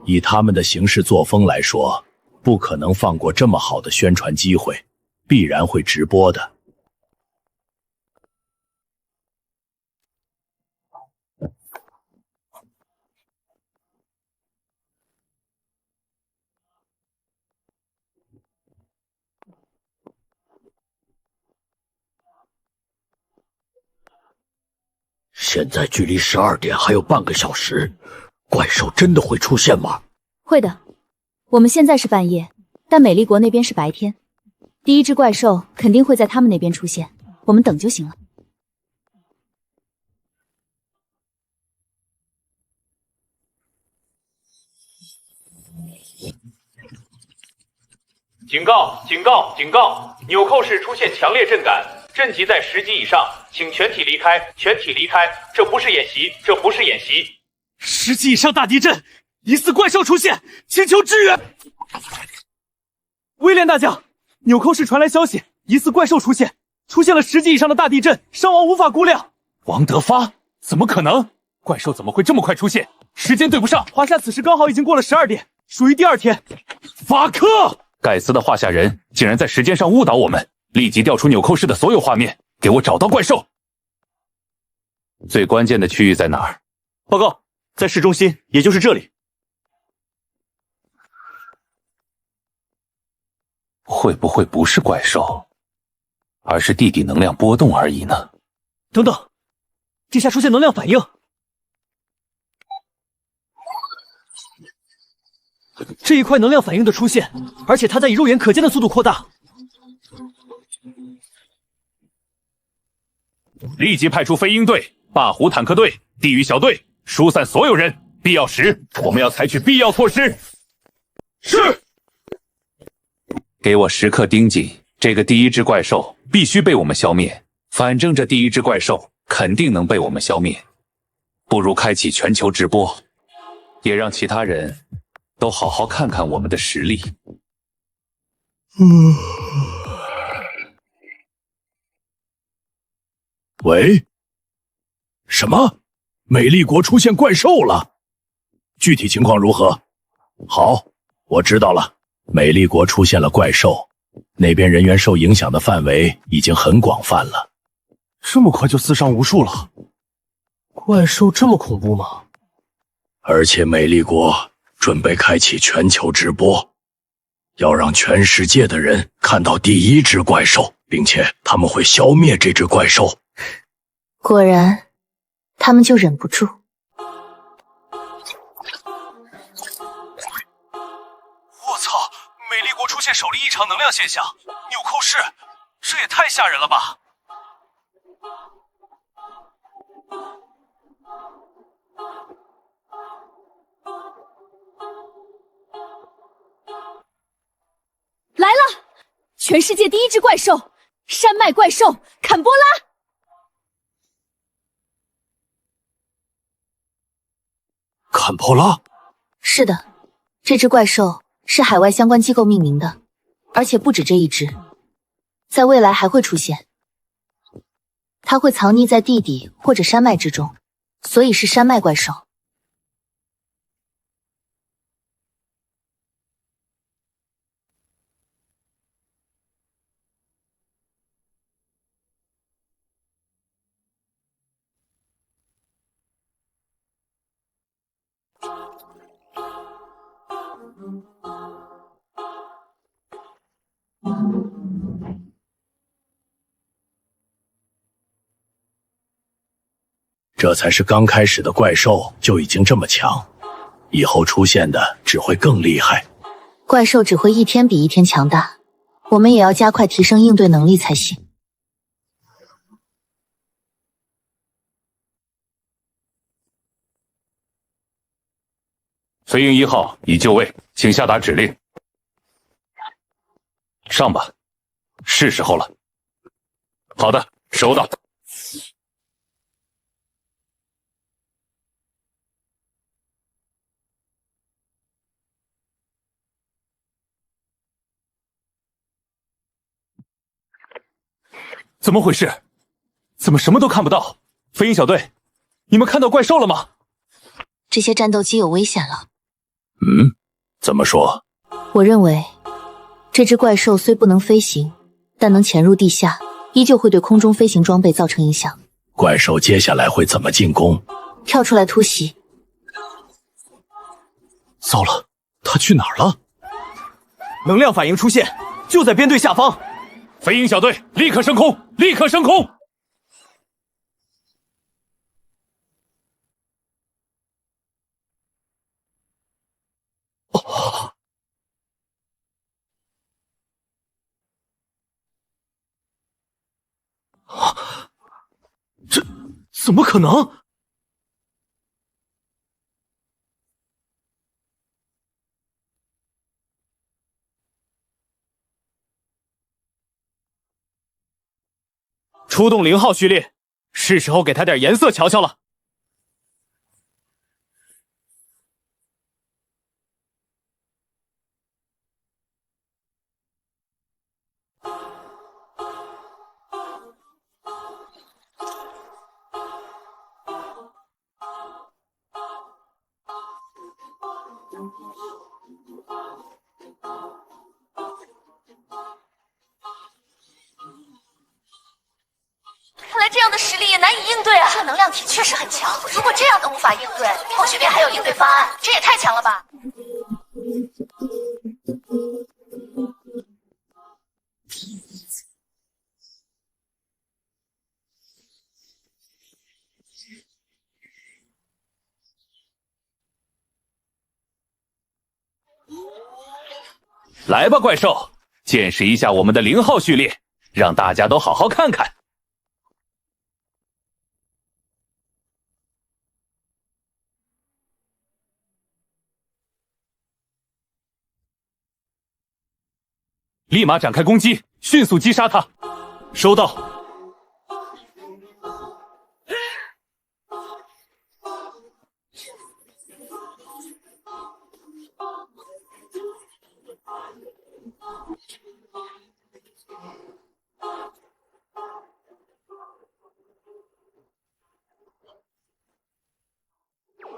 以他們的行事作風來說，不可能放過這麼好的宣傳機會，必然會直播的。現在距離12點還有半個小時，怪獸真的會出現嗎？會的，我們現在是半夜，但美麗國那邊是白天，第一隻怪獸肯定會在他們那邊出現，我們等就行了。警告！警告！警告！紐扣市出現強烈震感，震級在10級以上，請全體離開！全體離開！這不是演習，這不是演習。10級以上大地震，疑似怪獸出現，請求支援！威廉大將，紐扣市傳來消息，疑似怪獸出現，出現了10級以上的大地震，傷亡無法估量。王德發，怎麼可能？怪獸怎麼會這麼快出現？時間對不上。華夏此時剛好已經過了12點，屬於第2天。法克！該死的華夏人竟然在時間上誤導我們！立即調出紐扣市的所有畫面，給我找到怪獸。最關鍵的區域在哪兒？報告，在市中心，也就是這裡。會不會不是怪獸，而是地底能量波動而已呢？等等，地下出現能量反應。这一塊能量反應的出現，而且它在以肉眼可見的速度擴大。立即派出飛鷹隊、霸虎坦克隊、地獄小隊，疏散所有人。必要時，我們要採取必要措施。是。給我時刻盯緊，這個第一隻怪獸必須被我們消滅。反正這第一隻怪獸肯定能被我們消滅。不如開啟全球直播，也讓其他人都好好看看我們的實力。喂？什麼？美麗國出現怪獸了？具體情況如何？好，我知道了。美麗國出現了怪獸，那邊人員受影響的範圍已經很廣泛了。這麼快就死傷無數了？怪獸這麼恐怖嗎？而且美麗國準備開啟全球直播，要讓全世界的人看到第一隻怪獸，並且他們會消滅這隻怪獸。果然，他們就忍不住。我操！美麗國出現首例異常能量現象，紐扣式，這也太嚇人了吧！来了！全世界第一只怪獸——山脈怪獸坎波拉！坎波拉？是的，這只怪獸是海外相關機構命名的，而且不止這一只，在未來還會出現。它會藏匿在地底或者山脈之中，所以是山脈怪獸。這才是剛開始的怪獸就已經這麼強，以後出現的只會更厲害。怪獸只會一天比一天強大，我們也要加快提升應對能力才行。飛鷹1號已就位，請下達指令。上吧，是時候了。好的，收到。怎麼回事？怎麼什麼都看不到？飛鷹小隊，你們看到怪獸了嗎？這些戰鬥機有危險了。怎麼說？我認為，這隻怪獸雖不能飛行，但能潛入地下，依舊會對空中飛行裝備造成影響。怪獸接下來會怎麼進攻？跳出來突襲。糟了，他去哪兒了？能量反應出現，就在編隊下方。飛鷹小隊，立刻升空！立刻升空！这怎麼可能？出動0號序列，是時候給他點顏色瞧瞧了。看来这样的實力也難以應對啊！這能量體確實很強，如果這樣都無法應對，後續邊還有應對方案，這也太強了吧！来吧，怪兽，见识一下我们的0号序列，让大家都好好看看。立马展開攻擊，迅速擊殺他。收到。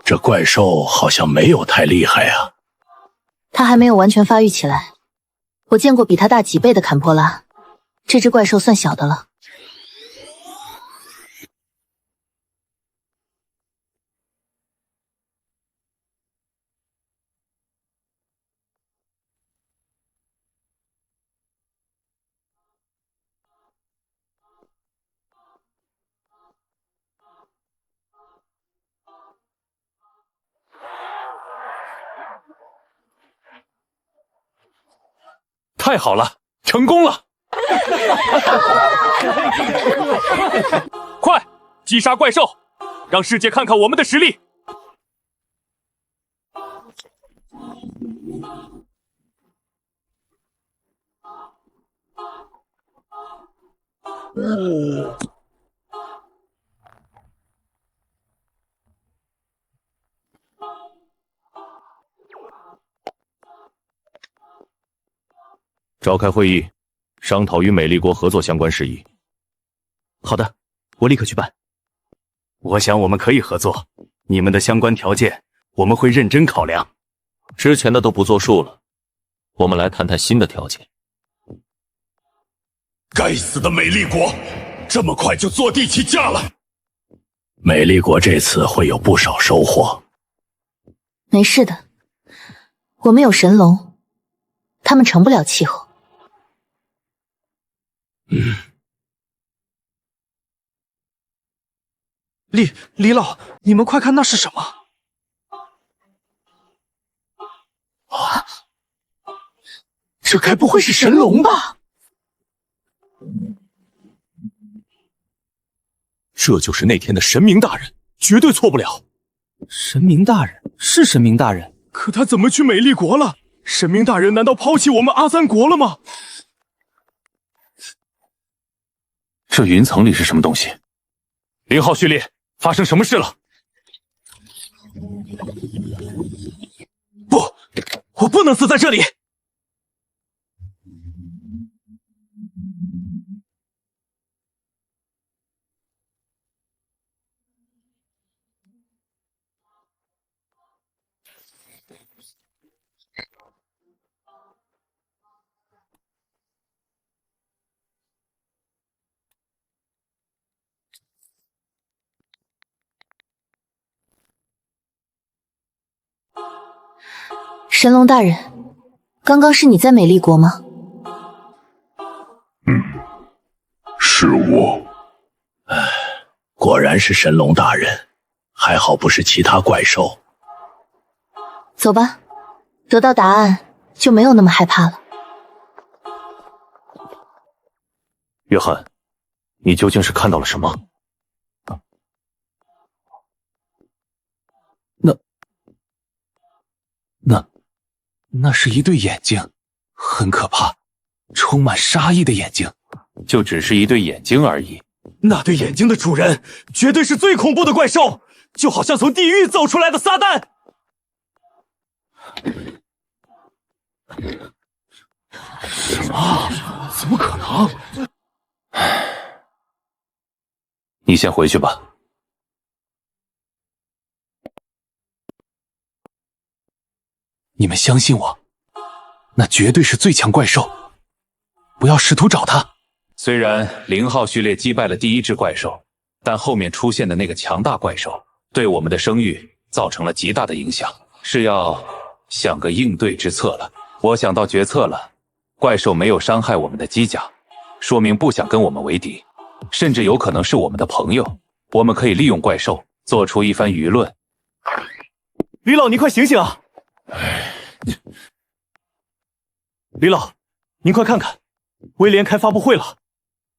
这怪兽好像没有太厲害啊。它还没有完全发育起来。我见过比它大几倍的坎波拉，这只怪兽算小的了。太好了，成功了！快，击杀怪兽，让世界看看我们的實力！召開會議，商討與美麗國合作相關事宜。好的，我立刻去辦。我想我們可以合作，你們的相關條件我們會認真考量。之前的都不作數了，我們來談談新的條件。該死的美麗國，這麼快就坐地起價了。美麗國這次會有不少收穫。沒事的，我們有神龍，他們成不了氣候。李老，你們快看那是什麼？啊！這該不會是神龍吧？這就是那天的神明大人，絕對錯不了。神明大人是神明大人，可他怎麼去美麗國了？神明大人難道拋棄我們阿三國了嗎？這雲層裡是什麼東西？0號序列，發生什麼事了？不，我不能死在這裡。神龍大人，剛剛是你在美麗國嗎？是我。果然是神龍大人，還好不是其他怪獸。走吧，得到答案就沒有那麼害怕了。約翰，你究竟是看到了什麼？那是一對眼睛，很可怕，充滿殺意的眼睛。就只是一對眼睛而已。那對眼睛的主人絕對是最恐怖的怪獸，就好像從地獄走出來的撒旦。什麼？怎麼可能？你先回去吧。你們相信我，那絕對是最強怪獸，不要試圖找他。雖然0號序列擊敗了第一隻怪獸，但後面出現的那個強大怪獸對我們的聲譽造成了極大的影響，是要想個應對之策了。我想到決策了，怪獸沒有傷害我們的機甲，說明不想跟我們為敵，甚至有可能是我們的朋友。我們可以利用怪獸做出一番輿論。李老，你快醒醒啊！李老，您快看看，威廉开发布会了。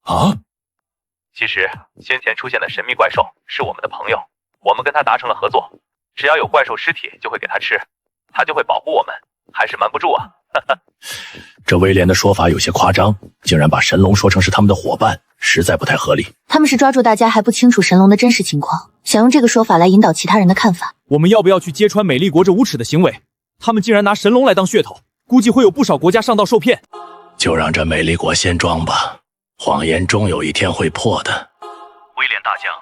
啊？其實先前出現的神秘怪獸是我們的朋友，我們跟他達成了合作，只要有怪獸屍體就會給他吃，他就會保護我們，還是瞞不住啊。這威廉的說法有些誇張，竟然把神龍說成是他們的夥伴，實在不太合理。他們是抓住大家還不清楚神龍的真實情況，想用這個說法來引導其他人的看法。我們要不要去揭穿美丽國這無恥的行為？他們竟然拿神龍來當噱頭，估計會有不少國家上當受騙。就讓這美丽國先裝吧，謊言終有一天会破的。威廉大将，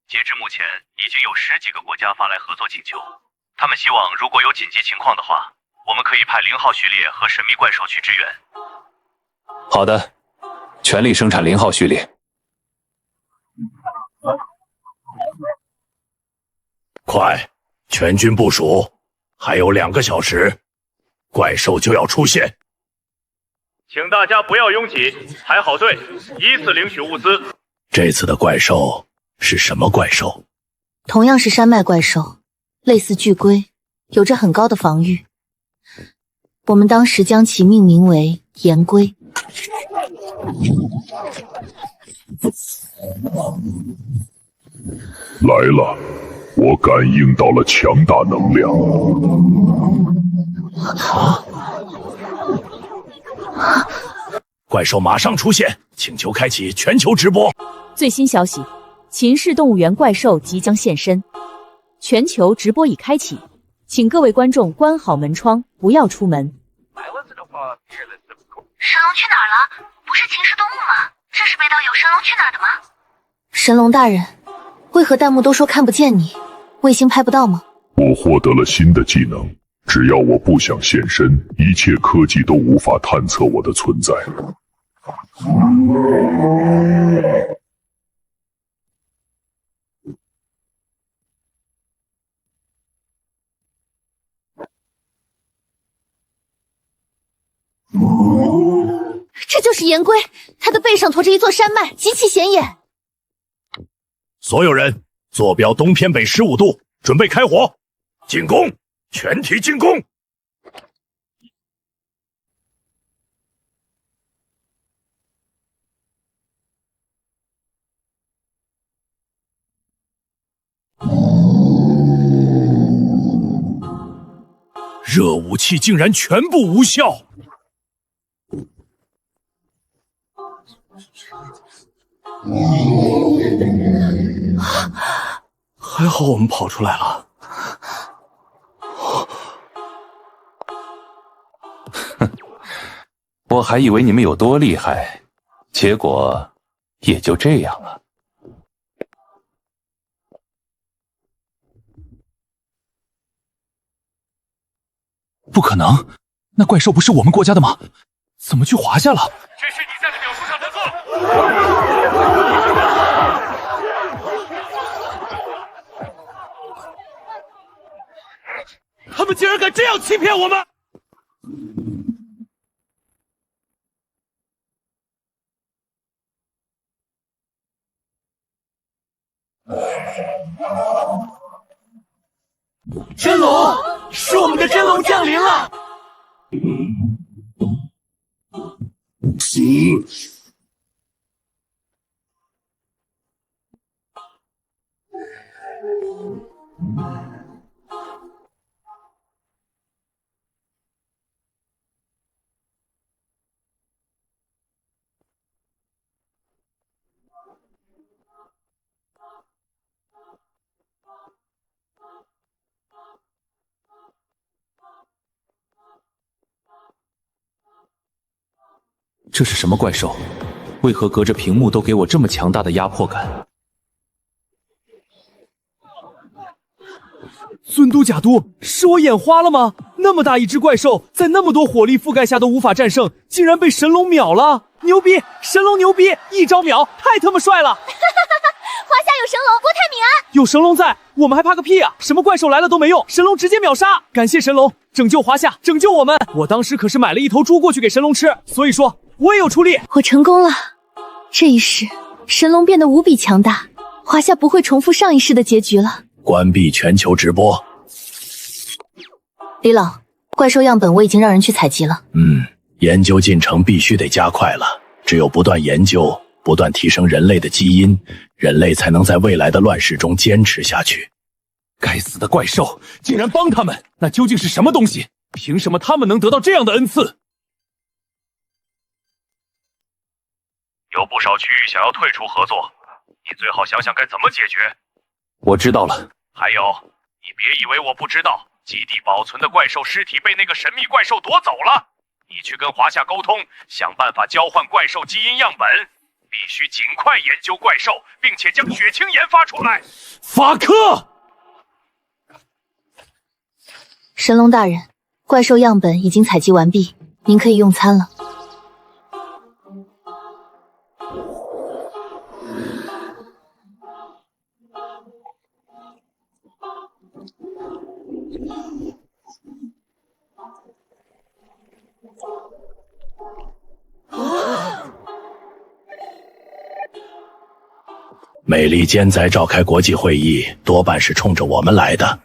截至目前已經有10幾個國家發來合作請求，他們希望如果有緊急情況的話，我們可以派0號序列和神秘怪獸去支援。好的，全力生產0号序列。快，全軍部署，還有2個小時，怪獸就要出現。請大家不要擁擠，排好隊，依次領取物資。這次的怪獸是什麼怪獸？同樣是山脈怪獸，類似巨龜，有着很高的防禦。我們當时將其命名為岩龜。来了，我感应到了強大能量。怪獸馬上出現，請求開啟全球直播。最新消息，秦氏動物園怪獸即將現身，全球直播已開啟，請各位觀眾關好門窗，不要出門。神龍去哪兒了？不是秦氏動物嗎？這是背道有神龍去哪兒的嗎？神龍大人，為何彈幕都說看不見你？衛星拍不到嗎？我獲得了新的技能，只要我不想現身，一切科技都無法探測我的存在。这就是岩龜，它的背上馱着一座山脈，極其顯眼。所有人坐標東偏北15度，準備開火，進攻！全體進攻！热武器竟然全部無效！還好我們跑出來了。我還以為你們有多厲害，結果也就這樣了。不可能，那怪獸不是我們國家的嗎？怎麼去華夏了？这是你在的表述上的错。他们竟然敢這樣欺騙我們！真龍，是我們的真龍降臨了！這是什麼怪獸？為何隔着屏幕都給我這麼強大的壓迫感？尊都假都，是我眼花了嗎？那麼大一隻怪獸，在那麼多火力覆蓋下都無法戰勝，竟然被神龍秒了！牛逼，神龍牛逼，一招秒，太他媽帥了！華夏有神龍，國泰民安。有神龍在，我們還怕個屁啊！什麼怪獸來了都沒用，神龍直接秒殺！感謝神龍，拯救華夏，拯救我們！我當時可是買了一頭豬過去給神龍吃，所以說我也有出力。我成功了，這一世神龍變得無比強大，華夏不會重複上一世的結局了。關閉全球直播。李老，怪獸樣本我已經讓人去採集了。研究進程必須得加快了。只有不断研究，不断提升人類的基因，人類才能在未來的亂世中堅持下去。該死的怪獸竟然幫他們，那究竟是什麼東西？憑什麼他們能得到這樣的恩賜？有不少区域想要退出合作，你最好想想该怎么解决。我知道了。还有，你别以为我不知道，基地保存的怪兽尸体被那个神秘怪兽夺走了。你去跟华夏沟通，想办法交换怪兽基因样本，必須盡快研究怪獸，並且將血清研發出來。法克，神龍大人，怪獸樣本已經採集完畢，您可以用餐了。美利坚在召開國際會議，多半是衝着我們來的。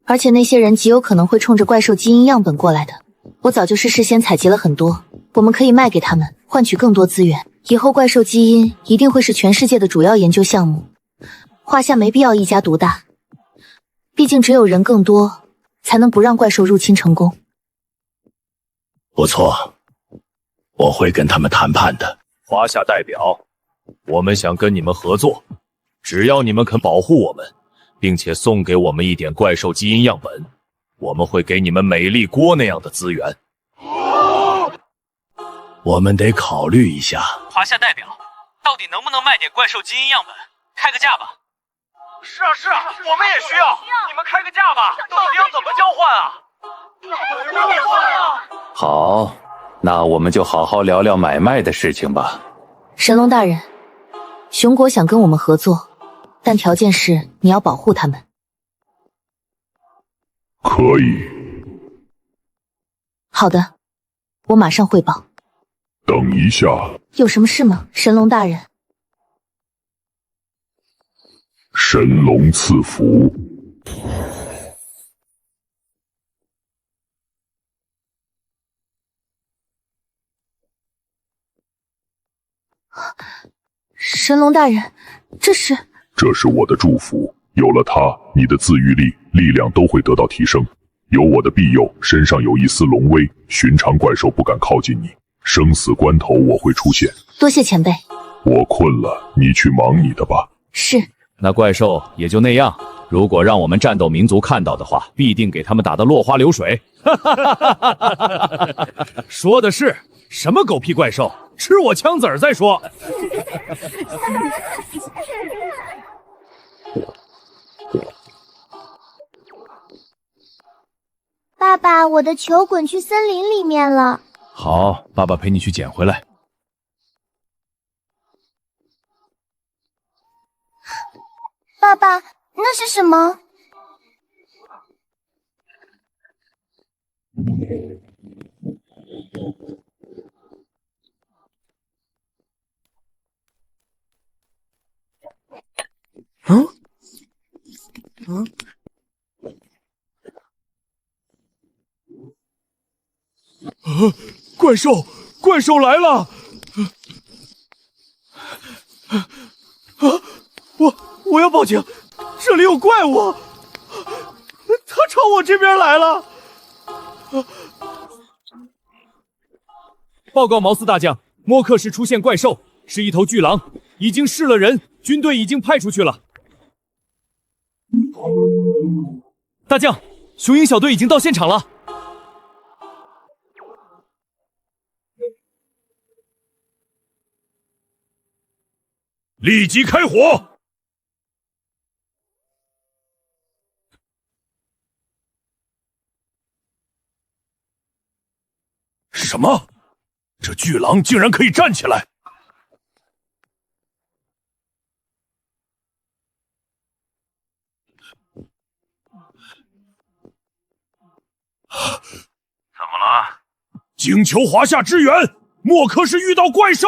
而且那些人極有可能會衝着怪獸基因樣本過來的。我早就是事先採集了很多，我們可以賣給他們，換取更多資源。以後怪獸基因一定會是全世界的主要研究項目。華夏沒必要一家獨大，畢竟只有人更多，才能不讓怪獸入侵成功。不錯，我會跟他們談判的。華夏代表，我們想跟你們合作，只要你們肯保護我們，並且送給我們一點怪獸基因樣本，我們會給你們美麗國那樣的資源。我們得考慮一下。華夏代表，到底能不能賣點怪獸基因樣本？開個價吧。是啊，我們也需要，你們開個價吧。到底要怎麼交換啊？好，那我們就好好聊聊買賣的事情吧。神龍大人，熊國想跟我們合作，但條件是你要保護他們。可以。好的，我馬上匯報。等一下。有什麼事嗎，神龍大人？神龍賜福。神龍大人，這是我的祝福。有了它，你的自愈力、力量都會得到提升。有我的庇佑，身上有一絲龍威，尋常怪獸不敢靠近你。生死關頭我會出現。多謝前輩。我困了，你去忙你的吧。是。那怪獸也就那樣，如果讓我們戰鬥民族看到的話，必定給他們打得落花流水。說的是，什麼狗屁怪獸，吃我槍子兒再說。爸爸，我的球滾去森林裡面了。好，爸爸陪你去撿回來。爸爸，那是什麼？怪獸來了！我要報警，這裡有怪物，他朝我這邊來了。報告毛斯大將，莫克市出現怪獸，是一頭巨狼，已經釋了人，軍隊已經派出去了。大將，雄鷹小隊已經到現場了。立即開火！什麼？這巨狼竟然可以站起來！怎麼了？請求華夏支援，莫克市遇到怪獸！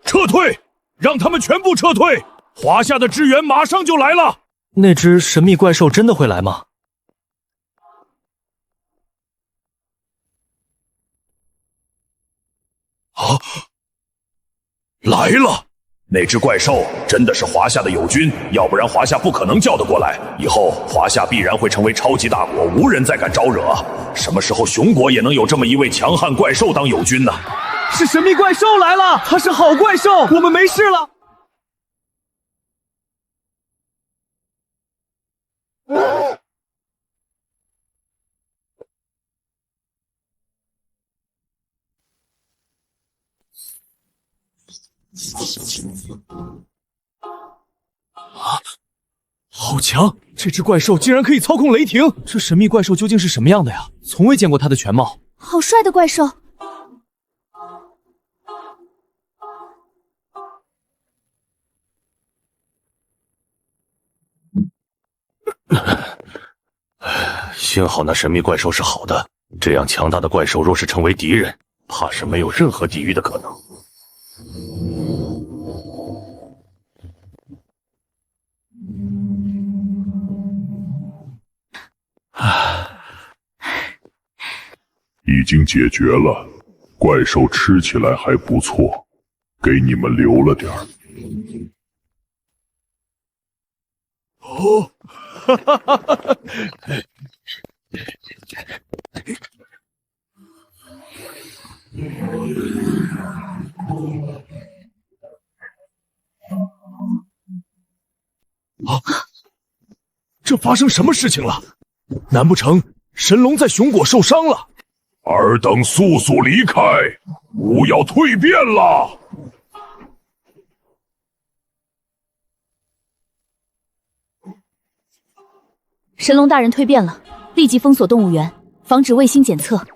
撤退！让他们全部撤退！华夏的支援马上就来了。那只神秘怪兽真的会来吗？啊！来了！那只怪兽真的是华夏的友军，要不然华夏不可能叫得过来。以后华夏必然会成为超级大国，无人再敢招惹。什么时候熊国也能有这么一位强悍怪兽当友军呢？是神秘怪兽来了，它是好怪兽，我们没事了。啊！好强！这只怪兽竟然可以操控雷霆！这神秘怪兽究竟是什么样的呀？从未见过它的全貌。好帅的怪兽！幸好那神秘怪兽是好的，这样强大的怪兽若是成为敌人，怕是没有任何抵御的可能。已经解决了，怪兽吃起来还不错，给你们留了点儿。哦，哈哈哈哈！啊！这发生什么事情了？难不成神龙在熊果受傷了？尔等速速離開，勿要蛻變了！神龍大人蛻變了，立即封鎖動物園，防止衛星檢測。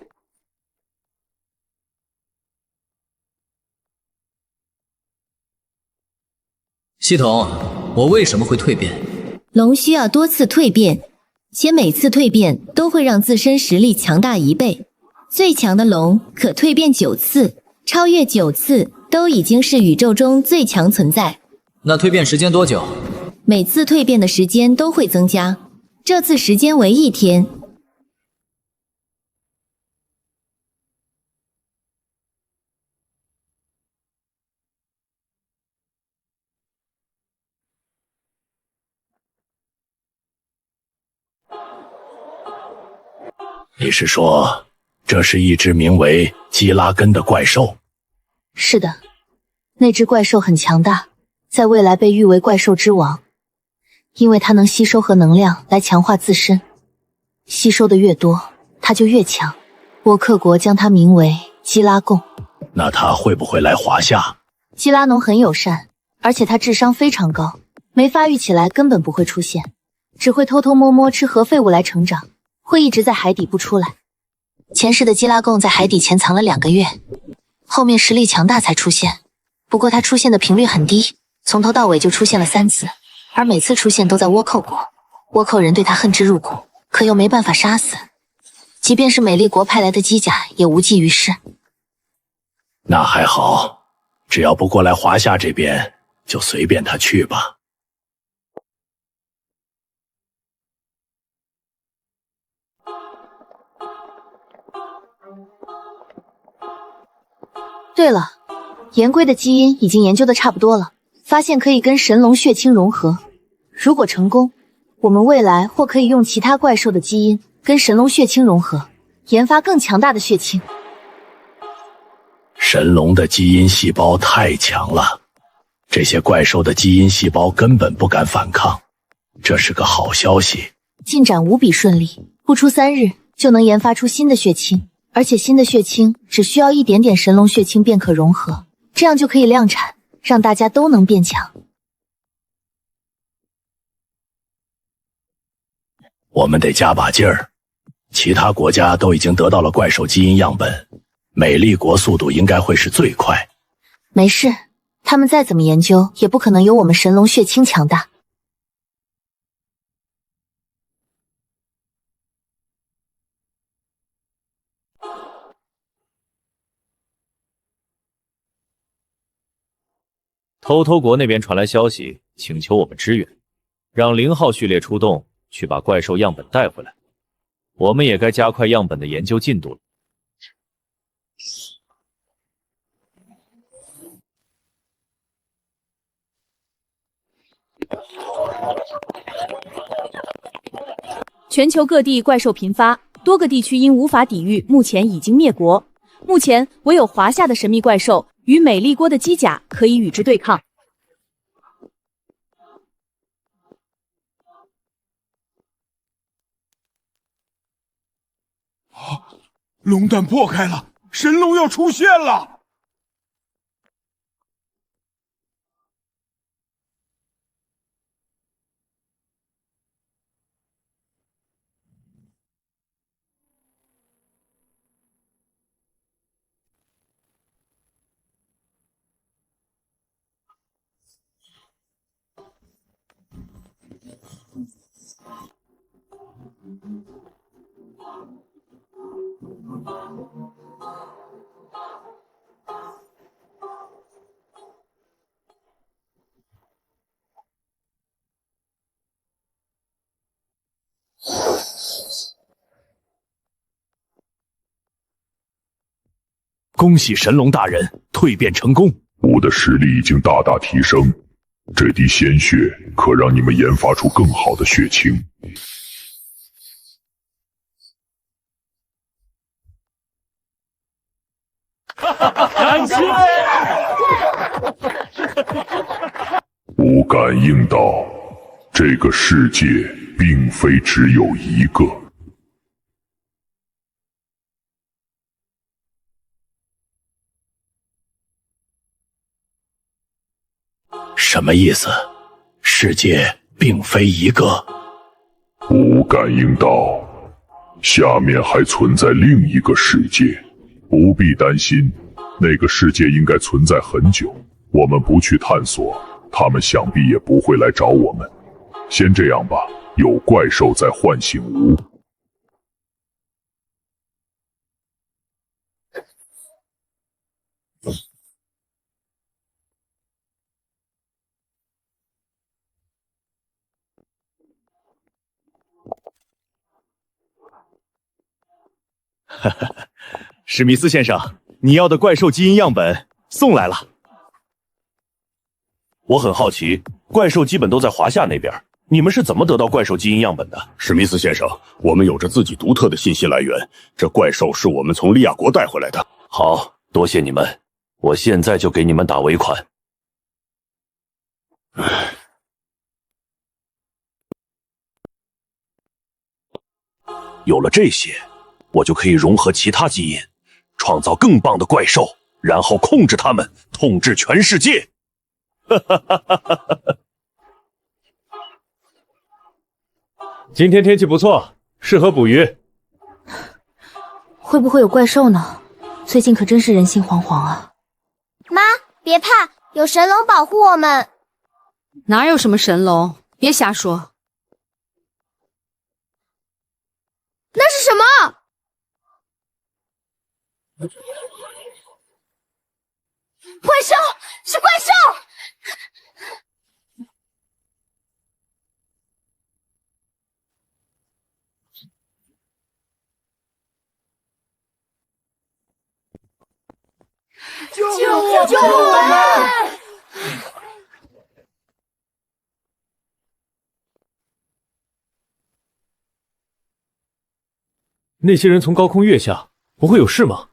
系統，我為什麼會蛻變？龍需要多次蛻變，且每次蛻變都會讓自身實力強大1倍。最強的龍可蛻變9次，超越9次都已經是宇宙中最強存在。那蛻變時間多久？每次蛻變的時間都會增加，這次時間為1天。你是說，這是一隻名為基拉根的怪獸？是的，那隻怪獸很強大，在未來被譽為怪獸之王，因為它能吸收核能量來強化自身，吸收的越多，它就越強。倭克國將它名為基拉貢。那它會不會來華夏？基拉農很友善，而且它智商非常高，沒發育起來根本不會出現，只會偷偷摸摸吃核廢物來成長，會一直在海底不出來。前世的基拉貢在海底潛藏了2個月，後面實力強大才出現。不過他出現的頻率很低，從頭到尾就出現了3次，而每次出現都在倭寇國。倭寇人對他恨之入骨，可又沒辦法殺死。即便是美麗國派來的機甲，也無濟於事。那還好，只要不過來華夏這邊，就隨便他去吧。對了，岩龜的基因已經研究的差不多了，發現可以跟神龍血清融合。如果成功，我們未來或可以用其他怪獸的基因跟神龍血清融合，研發更強大的血清。神龍的基因細胞太強了，這些怪獸的基因細胞根本不敢反抗，這是個好消息。進展無比順利，不出3日就能研發出新的血清。而且新的血清只需要一點點神龍血清便可融合，這樣就可以量產，讓大家都能變強。我們得加把勁兒，其他國家都已經得到了怪獸基因樣本，美麗國速度應該會是最快。沒事，他們再怎麼研究，也不可能有我們神龍血清強大。偷偷國那邊傳來消息，請求我們支援，讓0號序列出動去把怪獸樣本帶回來。我們也該加快樣本的研究进度了。全球各地怪兽频发，多个地区因无法抵御，目前已经灭国。目前唯有华夏的神秘怪兽与美丽国的机甲可以与之对抗。龙蛋破开了，神龙要出现了！恭喜神龙大人蜕变成功，我的实力已经大大提升，这滴鲜血可让你们研发出更好的血清。感谢！我感应到，这个世界并非只有一个。什么意思？世界并非一个。我感应到，下面还存在另一个世界，不必担心，那个世界应该存在很久，我们不去探索，他们想必也不会来找我们。先这样吧，有怪兽在唤醒吾。哈哈，史密斯先生，你要的怪兽基因样本送来了。我很好奇，怪兽基本都在华夏那边，你们是怎么得到怪兽基因样本的？史密斯先生，我们有着自己独特的信息来源，这怪兽是我们从利亚国带回来的。好，多谢你们，我现在就给你们打尾款。有了这些，我就可以融合其他基因，创造更棒的怪兽，然后控制它们，统治全世界。今天天气不错，适合捕鱼。会不会有怪兽呢？最近可真是人心惶惶啊！妈，別怕，有神龍保護我們。哪有什麼神龍？別瞎說。那是什麼？怪獸，是怪獸！救我们！那些人从高空跃下，不会有事吗？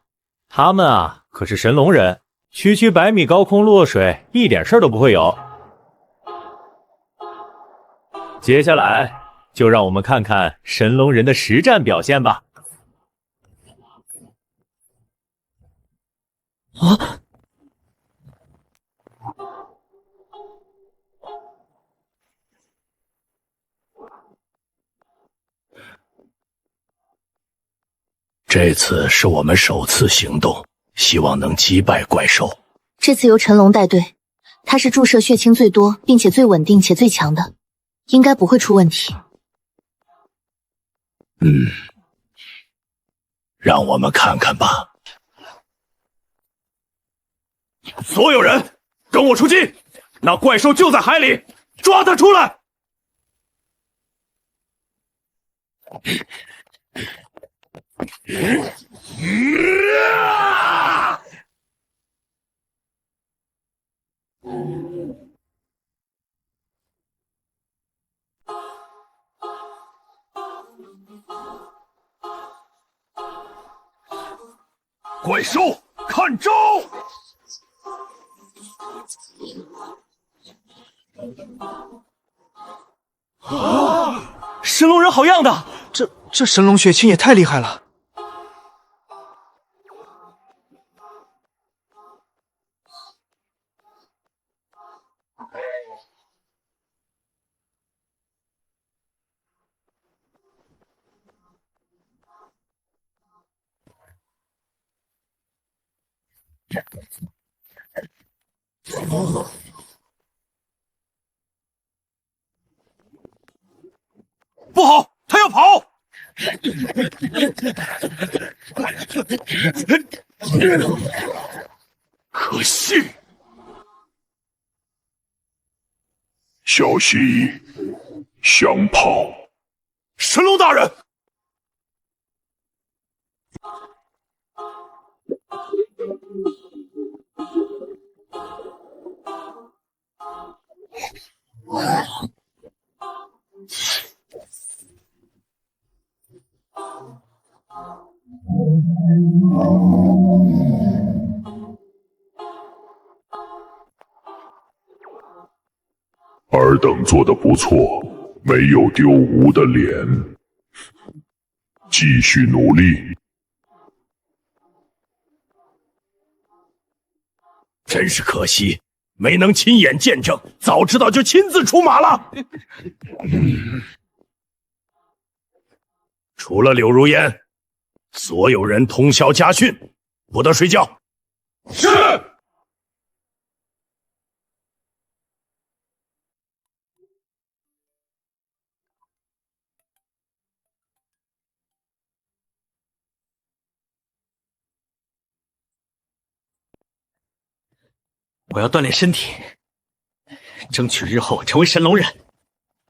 他们啊，可是神龙人，区区100米高空落水，一点事儿都不会有。接下来，就让我们看看神龙人的實戰表現吧。啊！这次是我们首次行动，希望能击敗怪獸。这次由陈龙帶隊，他是注射血清最多，並且最穩定且最強的，應該不會出問題。讓我們看看吧。所有人，跟我出擊！那怪兽就在海里，抓它出来！怪兽，看招！神龙人好样的！这神龙血清也太厉害了！不好，他要跑！可惜，小蜥蜴想跑。神龙大人，尔等做得不错，没有丢吾的脸，继續努力。真是可惜，没能親眼見證，早知道就親自出馬了。除了柳如煙，所有人通宵家訓，不得睡覺。是。我要锻炼身體，爭取日後成為神龍人。